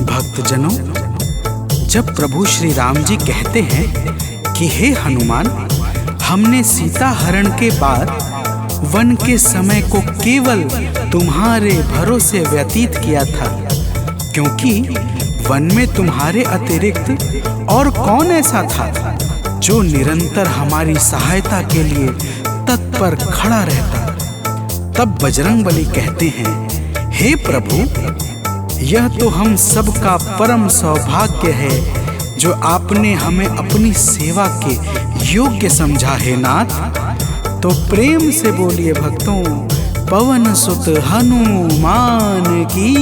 भक्तजनों, जब प्रभु श्री राम जी कहते हैं कि हे हनुमान, हमने सीता हरण के बाद वन के समय को केवल तुम्हारे भरोसे व्यतीत किया था, क्योंकि वन में तुम्हारे अतिरिक्त और कौन ऐसा था जो निरंतर हमारी सहायता के लिए तत्पर खड़ा रहता। तब बजरंगबली कहते हैं, हे प्रभु, यह तो हम सबका परम सौभाग्य है जो आपने हमें अपनी सेवा के योग्य समझा है नाथ। तो प्रेम से बोलिए भक्तों, पवन सुत हनुमान की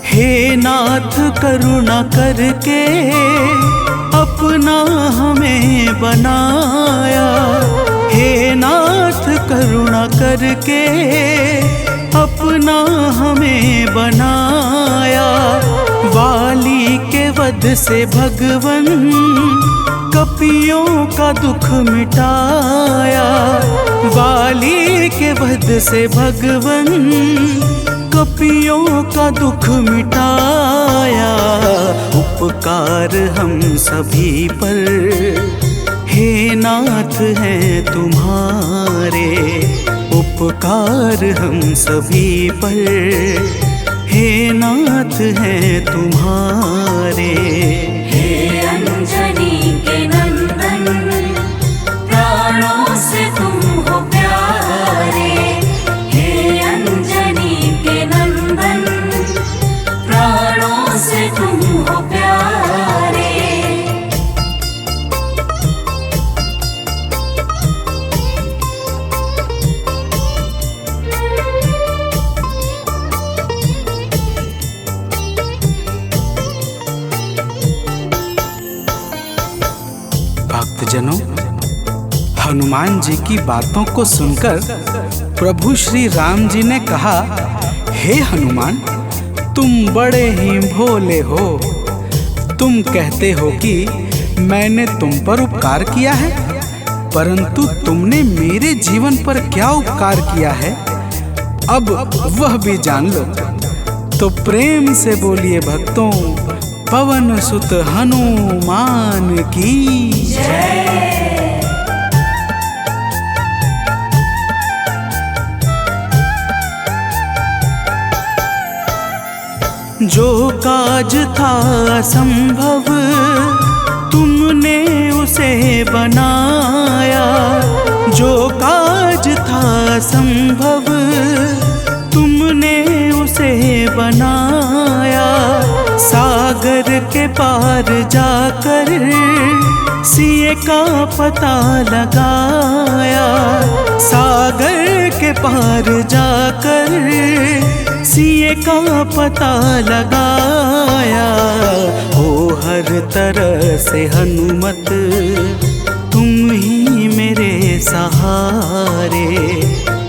हे नाथ करुणा करके अपना हमें बनाया, हे नाथ करुणा करके अपना हमें बनाया। वाली के वध से भगवन कपियों का दुख मिटाया, वाली के वध से भगवन कपियों का दुख मिटाया। उपकार हम सभी पर हे नाथ हैं तुम्हारे, उपकार हम सभी पर हे नाथ हैं तुम्हारे। हे अंजनी के नंदन, प्राणों से तुम हो प्यारे, हे अंजनी के नंदन, प्राणों से तुम हो प्यारे। भक्तजनों, हनुमान जी की बातों को सुनकर प्रभु श्री राम जी ने कहा, हे हनुमान, तुम बड़े ही भोले हो। तुम कहते हो कि मैंने तुम पर उपकार किया है, परंतु तुमने मेरे जीवन पर क्या उपकार किया है, अब वह भी जान लो। तो प्रेम से बोलिए भक्तों, पवन सुत हनुमान की जो काज था संभव तुमने उसे बनाया, जो काज था संभव तुमने उसे बनाया। सागर के पार जाकर सिए का पता लगाया, सागर के पार जाकर सिए का पता लगाया। ओ तरह से हनुमत, तुम ही मेरे सहारे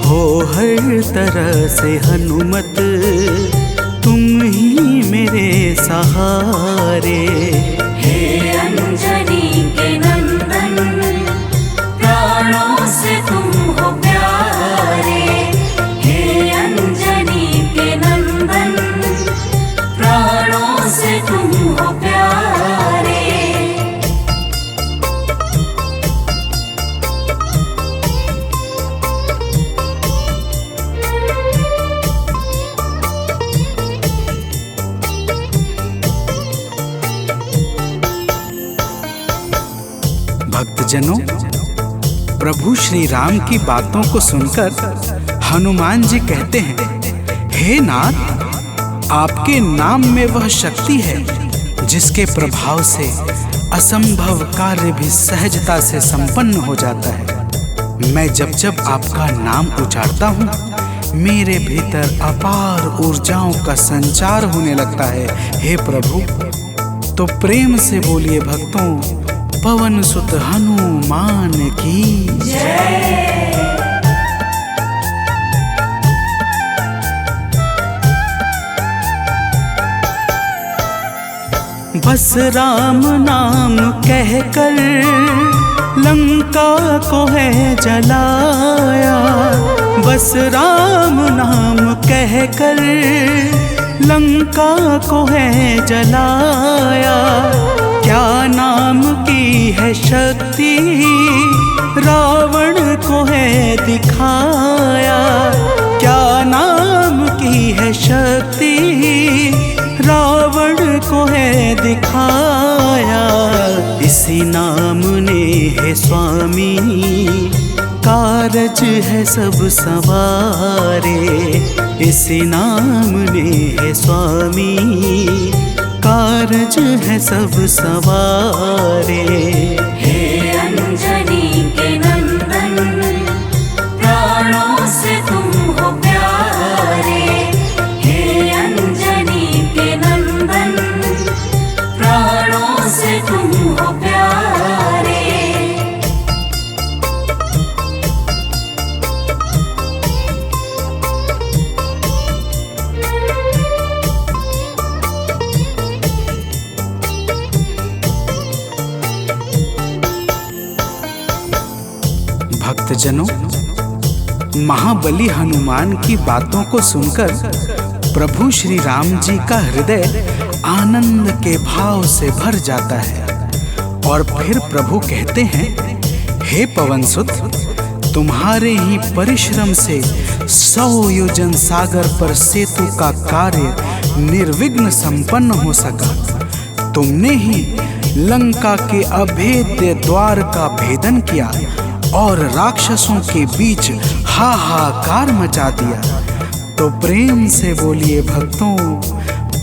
हो। हर तरह से हनुमत, तुम ही मेरे सहारे। हे अंजनी के नंदन, प्राणों से तुम हो प्यारे। हे अंजनी के नंदन, प्राणों से तुम हो प्यारे। भक्तजनों, प्रभु श्री राम की बातों को सुनकर हनुमान जी कहते हैं, हे नाथ, आपके नाम में वह शक्ति है जिसके प्रभाव से असंभव कार्य भी सहजता से संपन्न हो जाता है। मैं जब जब आपका नाम उच्चारता हूँ, मेरे भीतर अपार ऊर्जाओं का संचार होने लगता है। हे प्रभु, तो प्रेम से बोलिए भक्तों, पवन सुत हनुमान की जय। बस राम नाम कहकर लंका को है जलाया। बस राम नाम कहकर लंका को है जलाया। क्या नाम की है शक्ति, रावण को है दिखाया। क्या नाम की है शक्ति, रावण को है दिखाया। इसी नाम ने है स्वामी, कारज है सब सवारे। इसी नाम ने है स्वामी, कारज है सब सवारे। हे अंजनी के नंदन, प्राणों से तुम हो प्यारे। हे अंजनी के नंदन, प्राणों से तुम हो प्यारे। भक्तजनों, महाबली हनुमान की बातों को सुनकर प्रभु श्री राम जी का हृदय आनंद के भाव से भर जाता है। और फिर प्रभु कहते हैं, हे पवनसुत, तुम्हारे ही परिश्रम से 100 योजन सागर पर सेतु का कार्य निर्विघ्न संपन्न हो सका। तुमने ही लंका के अभेद्य द्वार का भेदन किया और राक्षसों के बीच हाहाकार मचा दिया। तो प्रेम से बोलिए भक्तों,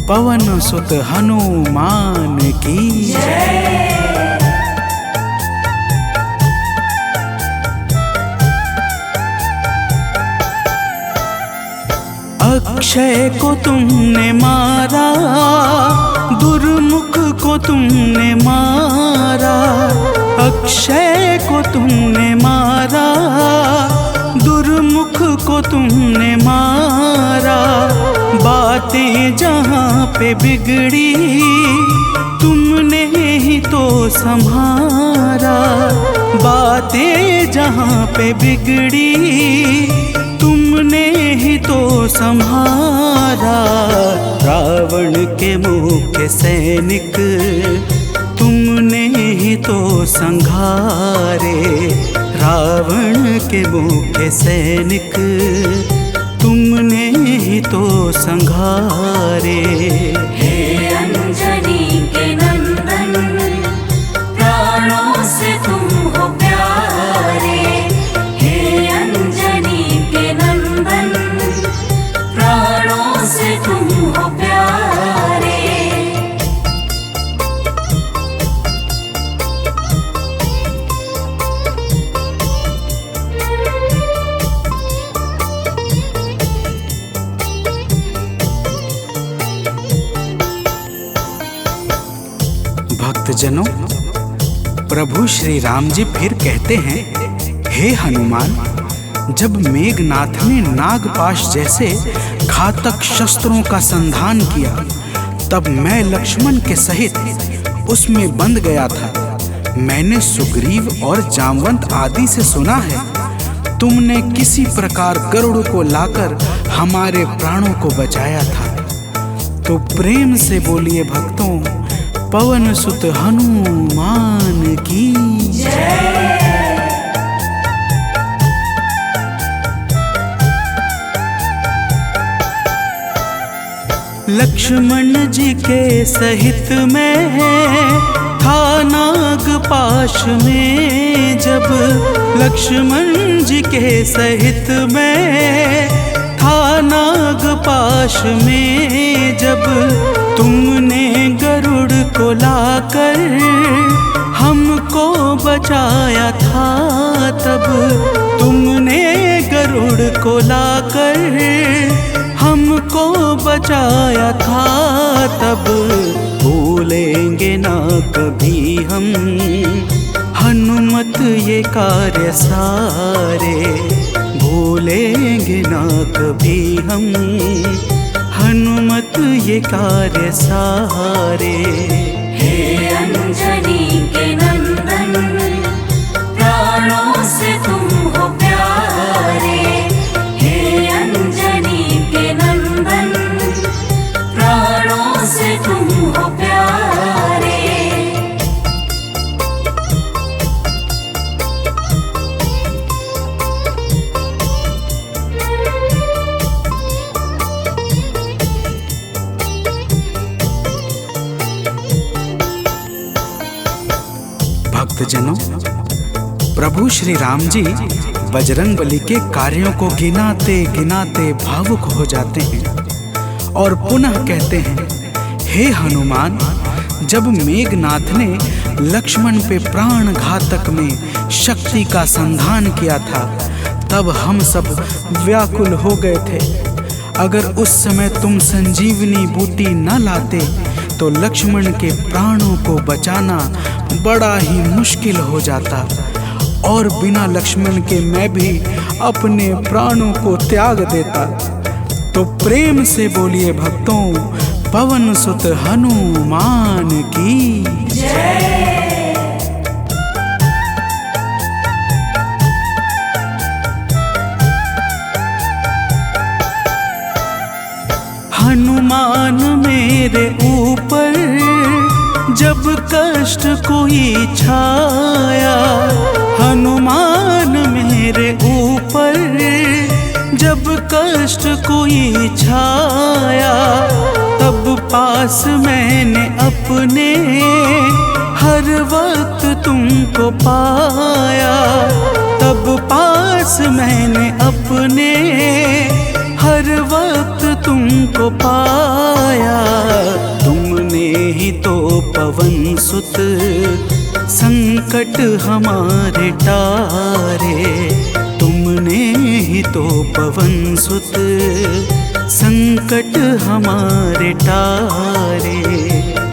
पवन सुत हनुमान की जय। अक्षय को तुमने मारा, दुर्मुख को तुमने मारा। अक्षय को तुमने मारा, दुर्मुख को तुमने मारा। बातें जहाँ पे बिगड़ी, तुमने ही तो संभारा। बातें जहाँ पे बिगड़ी, तुमने ही तो संहारा। रावण के मुख्य सैनिक तुमने ही तो संघारे। रावण के मुख्य सैनिक तुमने ही तो संघारे। हे अंजनी के नंदन, प्राणों से तुम हो प्यारे। हे अंजनी के नंदन, प्राणों से तुम हो प्यारे। भक्तजनों, प्रभु श्री राम जी फिर कहते हैं, हे हनुमान, जब मेघनाथ ने नागपाश जैसे घातक शस्त्रों का संधान किया, तब मैं लक्ष्मण के सहित उसमें बंध गया था। मैंने सुग्रीव और जामवंत आदि से सुना है, तुमने किसी प्रकार गरुड़ को लाकर हमारे प्राणों को बचाया था। तो प्रेम से बोलिए भक्तों, पवन सुत हनुमान की जय। लक्ष्मण जी के सहित में था नागपाश में, जब लक्ष्मण जी के सहित में था नागपाश में, जब तुमने गरुड़ को लाकर हमको बचाया था, तब तुमने गरुड़ को लाकर हमको बचाया था, तब भूलेंगे ना कभी हम हनुमत ये कार्य सारे, भूलेंगे ना कभी हम हनुमत ये कार्य सारे। हे अंजनी के नंदन, प्राणों से तुम हो प्यारे। हे अंजनी के नंदन, प्राणों से तुम हो प्यारे। भक्तजनों, प्रभु श्री राम जी बजरंगबली के कार्यों को गिनाते गिनाते भावुक हो जाते हैं और पुनः कहते हैं, हे हनुमान, जब मेघनाथ ने लक्ष्मण पे प्राण घातक में शक्ति का संधान किया था, तब हम सब व्याकुल हो गए थे। अगर उस समय तुम संजीवनी बूटी न लाते तो लक्ष्मण के प्राणों को बचाना बड़ा ही मुश्किल हो जाता, और बिना लक्ष्मण के मैं भी अपने प्राणों को त्याग देता। तो प्रेम से बोलिए भक्तों, पवन सुत हनुमान की जय। हनुमान मेरे ऊपर जब कष्ट कोई छाया, हनुमान मेरे ऊपर जब कष्ट कोई छाया, तब पास मैंने अपने हर वक्त तुमको पाया, तब पास मैंने अपने हर वक्त तुमको पाया। तुमने ही तो पवन सुत संकट हमारे टारे, तुमने ही तो पवन सुत संकट हमारे टारे।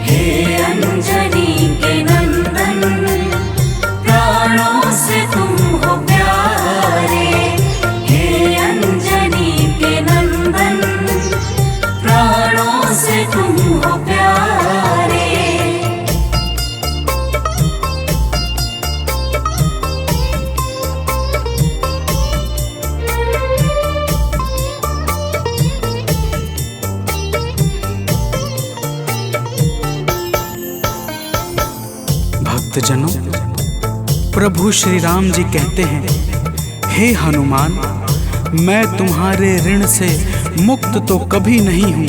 हे अंजनी के नंदन, प्राणों से तुम हो प्यारे। हे अंजनी के नंदन, प्राणों से तुम हो प्यारे। भक्तजनों, प्रभु श्री राम जी कहते हैं, हे हनुमान, मैं तुम्हारे ऋण से मुक्त तो कभी नहीं हूँ,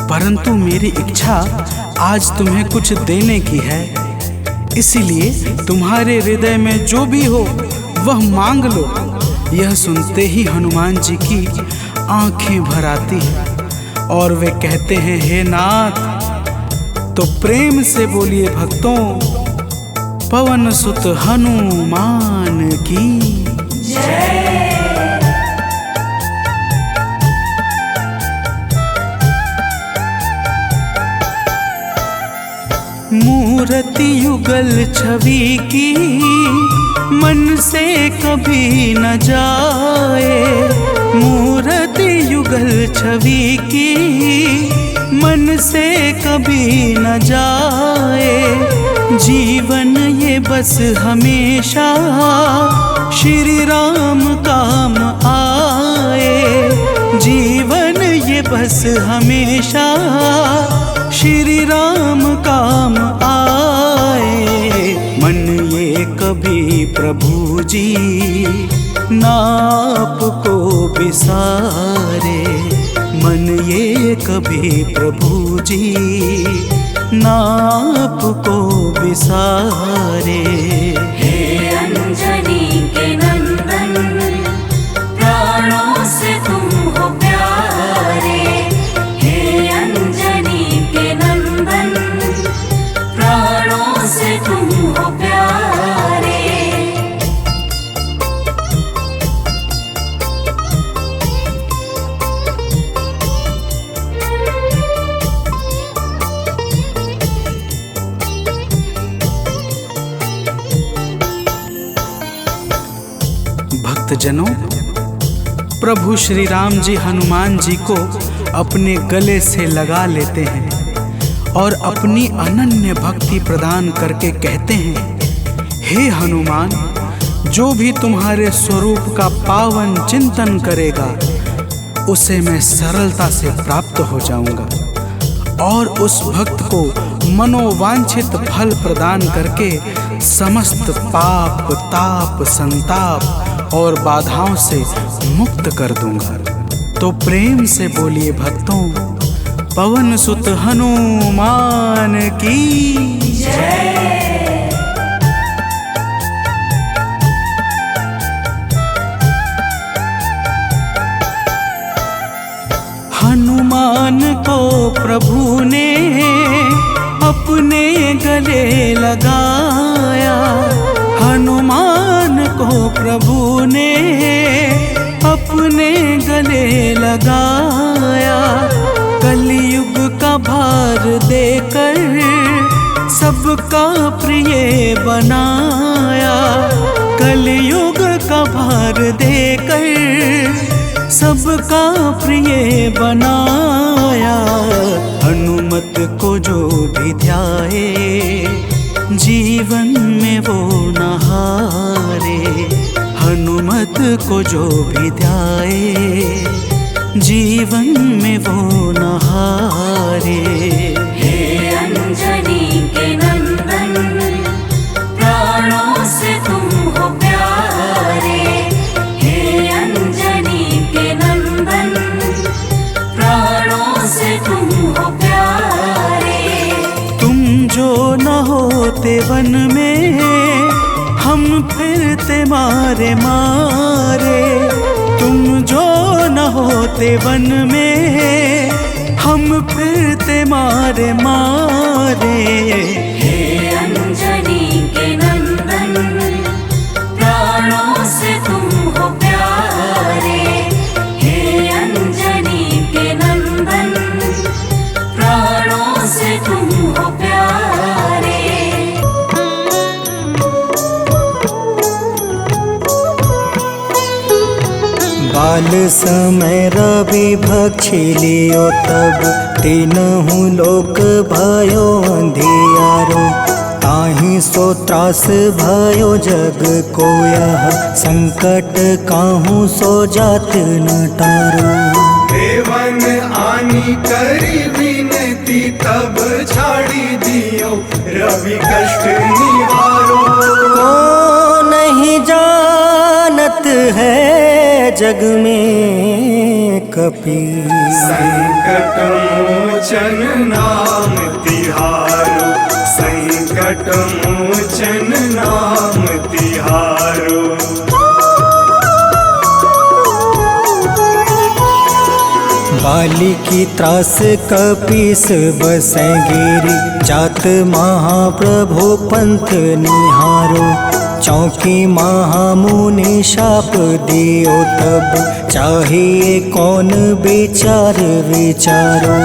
परंतु मेरी इच्छा आज तुम्हें कुछ देने की है। इसीलिए तुम्हारे हृदय में जो भी हो वह मांग लो। यह सुनते ही हनुमान जी की आंखें भर आती हैं और वे कहते हैं, हे नाथ। तो प्रेम से बोलिए भक्तों, पवन सुत हनुमान की जय। मूर्ति युगल छवि की मन से कभी न जाए। मूर्ति युगल छवि की मन से कभी न जाए। जीवन ये बस हमेशा श्री राम काम आए। जीवन ये बस हमेशा श्री राम काम आए। मन ये कभी प्रभु जी नाप को बिसारे। मन ये कभी प्रभु जी नाप को बिसारे। हे अंजनी के नंदन, प्राणों से तुम हो प्यारे। हे अंजनी के नंदन, प्राणों से तुम हो प्यारे। भक्तजनों, प्रभु श्री राम जी हनुमान जी को अपने गले से लगा लेते हैं और अपनी अनन्य भक्ति प्रदान करके कहते हैं, हे हनुमान, जो भी तुम्हारे स्वरूप का पावन चिंतन करेगा उसे मैं सरलता से प्राप्त हो जाऊंगा और उस भक्त को मनोवांछित फल प्रदान करके समस्त पाप, ताप, संताप और बाधाओं से मुक्त कर दूंगा। तो प्रेम से बोलिए भक्तों, पवन सुत हनुमान की जय। हनुमान को प्रभु ने अपने गले लगाया। हनुमान को प्रभु ने अपने गले लगाया। कलयुग का भार देकर सबका प्रिय बनाया। कलयुग का भार देकर सबका प्रिय बनाया। हनुमत को जो भी ध्याए जीवन में वो न हारे। हनुमत को जो भी ध्याए जीवन में वो न हारे। हे अंजनी के नंदन, प्राणों से तुम हो प्यारे। हे अंजनी के नंदन, प्राणों से तुम हो प्यारे। तुम जो न होते वन में हम फिरते मारे मारे। तुम जो न होते वन में हम फिरते मारे मारे। हे अंजनी के नंदन, प्राणों से तुम हो प्यारे। हे अंजनी के नंदन, प्राणों से तुम हो प्यारे। बाल समय रवि भक्षी लियो तब तीनहु लोक भयो अंधियारो। ताहि सो त्रास भयो जग को यह संकट काहू सो जात न टारो। देवन आनी करी विनती तब छाड़ी दियो रवि कष्ट निवारो। को नहीं जानत है जग में कपि संकट मोचन नाम तिहारो। संकट मोचन नाम तिहारो। बाली की त्रास कपीस बसै गिरी। जात महाप्रभु पंथ निहारो। चौकी महामुनि शाप दियो तब चाहिए कौन विचार विचारो।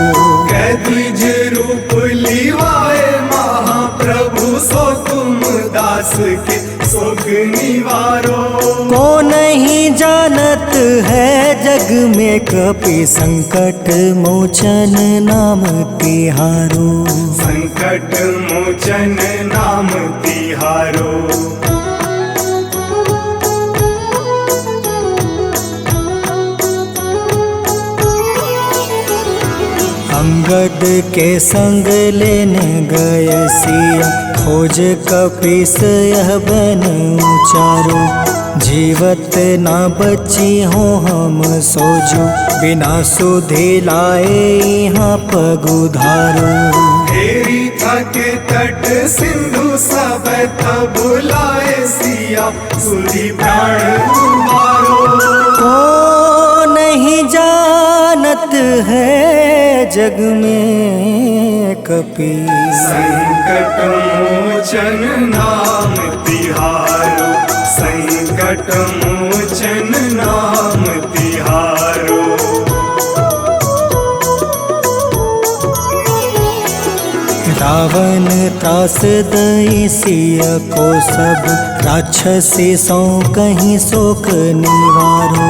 कैदिज रूप लिवाए महा सो तुम दास के शोक निवारो। को नहीं जानत है जग में कपि संकट मोचन नाम तिहारो। संकट मोचन नाम तिहारो। अंगद के संग लेने गए सिया खोज कपीस यह बन उचारो। जीवत ना बची हो हम सोजो बिना सुधि लाए यहाँ पगुधारो। हेरी थके तट सिंधु सब तब बुलाए सिया सुधि प्राण तुम्हारो। को नहीं जानत है जग में कपि संकट मोचन नाम तिहारो। संकट मोचन नाम तिहारो। रावण त्रास दई सिया को सब राक्षसी सो कहीं शोक निवारो।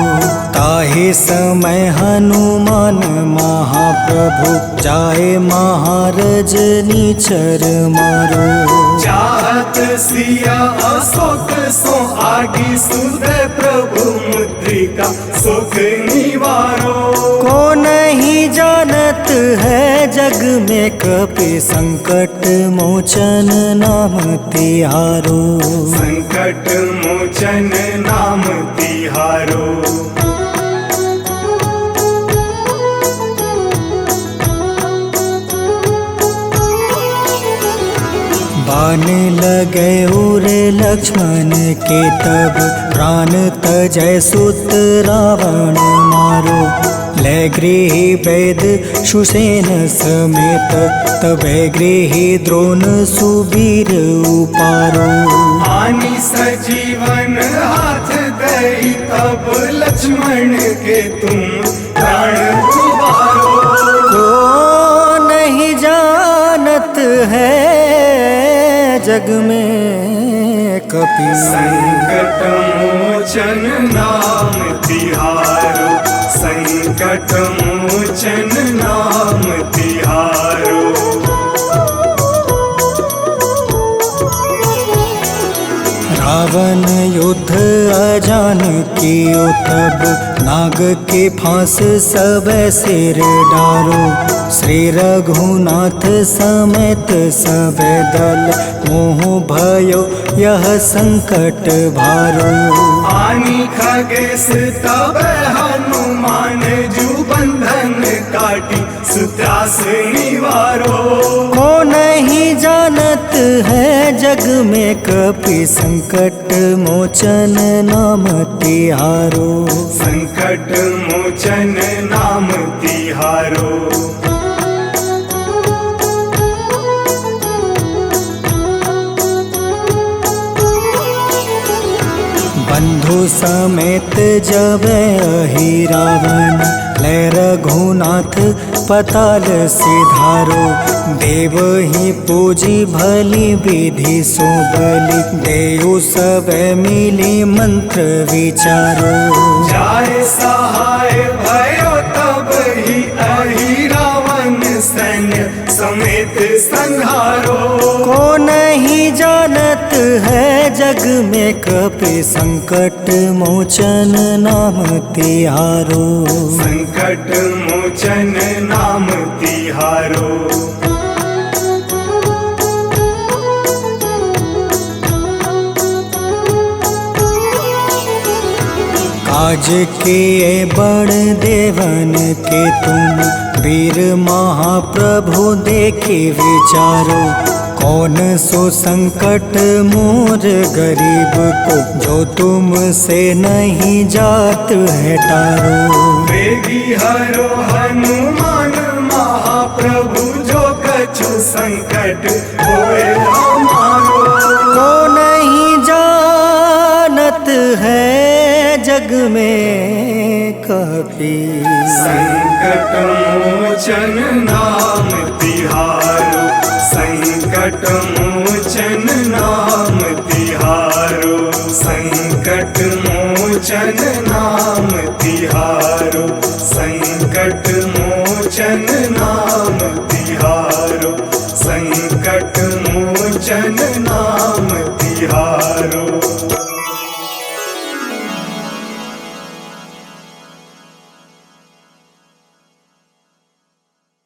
ताहे समय हनुमान महाप्रभु जाए महारज नीचर मारो। चाहत सिया अशोक सो आगी सुदय प्रभु मुद्रिका सुख निवारो। को नहीं जानत है जग में कपि संकट मोचन नाम तिहारो। संकट मोचन नाम तिहारो। बाण लगे उरे लक्ष्मण के तब प्राण तजय सुत रावण मारो। ले गृह वैद सुसेन समेत तबे गृह द्रोण सुबीर उपारो। हानि सजीवन हाथ दई तब लक्ष्मण के तुम प्राण उबारो। को नहीं जानत है जग में कपि संकट मोचन नाम तिहारो। संकट मोचन नाम तिहारो। रावण युद्ध अजान कियो तब नाग के फांस सब सिर डारो। श्री रघुनाथ समेत सब दल मोह भयो यह संकट भारो। आनी खगेश तब हनुमान जू बंधन काटी सुत्रास निवारो। को नहीं जानत है जग में कपि संकट मोचन नाम तिहारो। संकट मोचन नाम तिहारो। बंधु समेत जब अहि रावण ले रघुनाथ पताल सिधारो। देव ही पूजी भली विधि सो बलि देव सब मिली मंत्र विचारो। जाए सहाय भयो तब ही अहि रावण सैन्य समेत संहारो। को नहीं जानत है जग में कपि संकट मोचन नाम तिहारो। संकट मोचन नाम तिहारो। काज किए बड़ देवन के तुम वीर महाप्रभु देखे विचारो। कौन सो संकट मोर गरीब को जो तुमसे नहीं जात है टारो। वेगी हरो हनुमान महाप्रभु जो कछु संकट होए हमारो। को नहीं जानत है जग में कपि संकट मोचन नाम तिहारो। संकट मोचन लोचन नाम तिहारो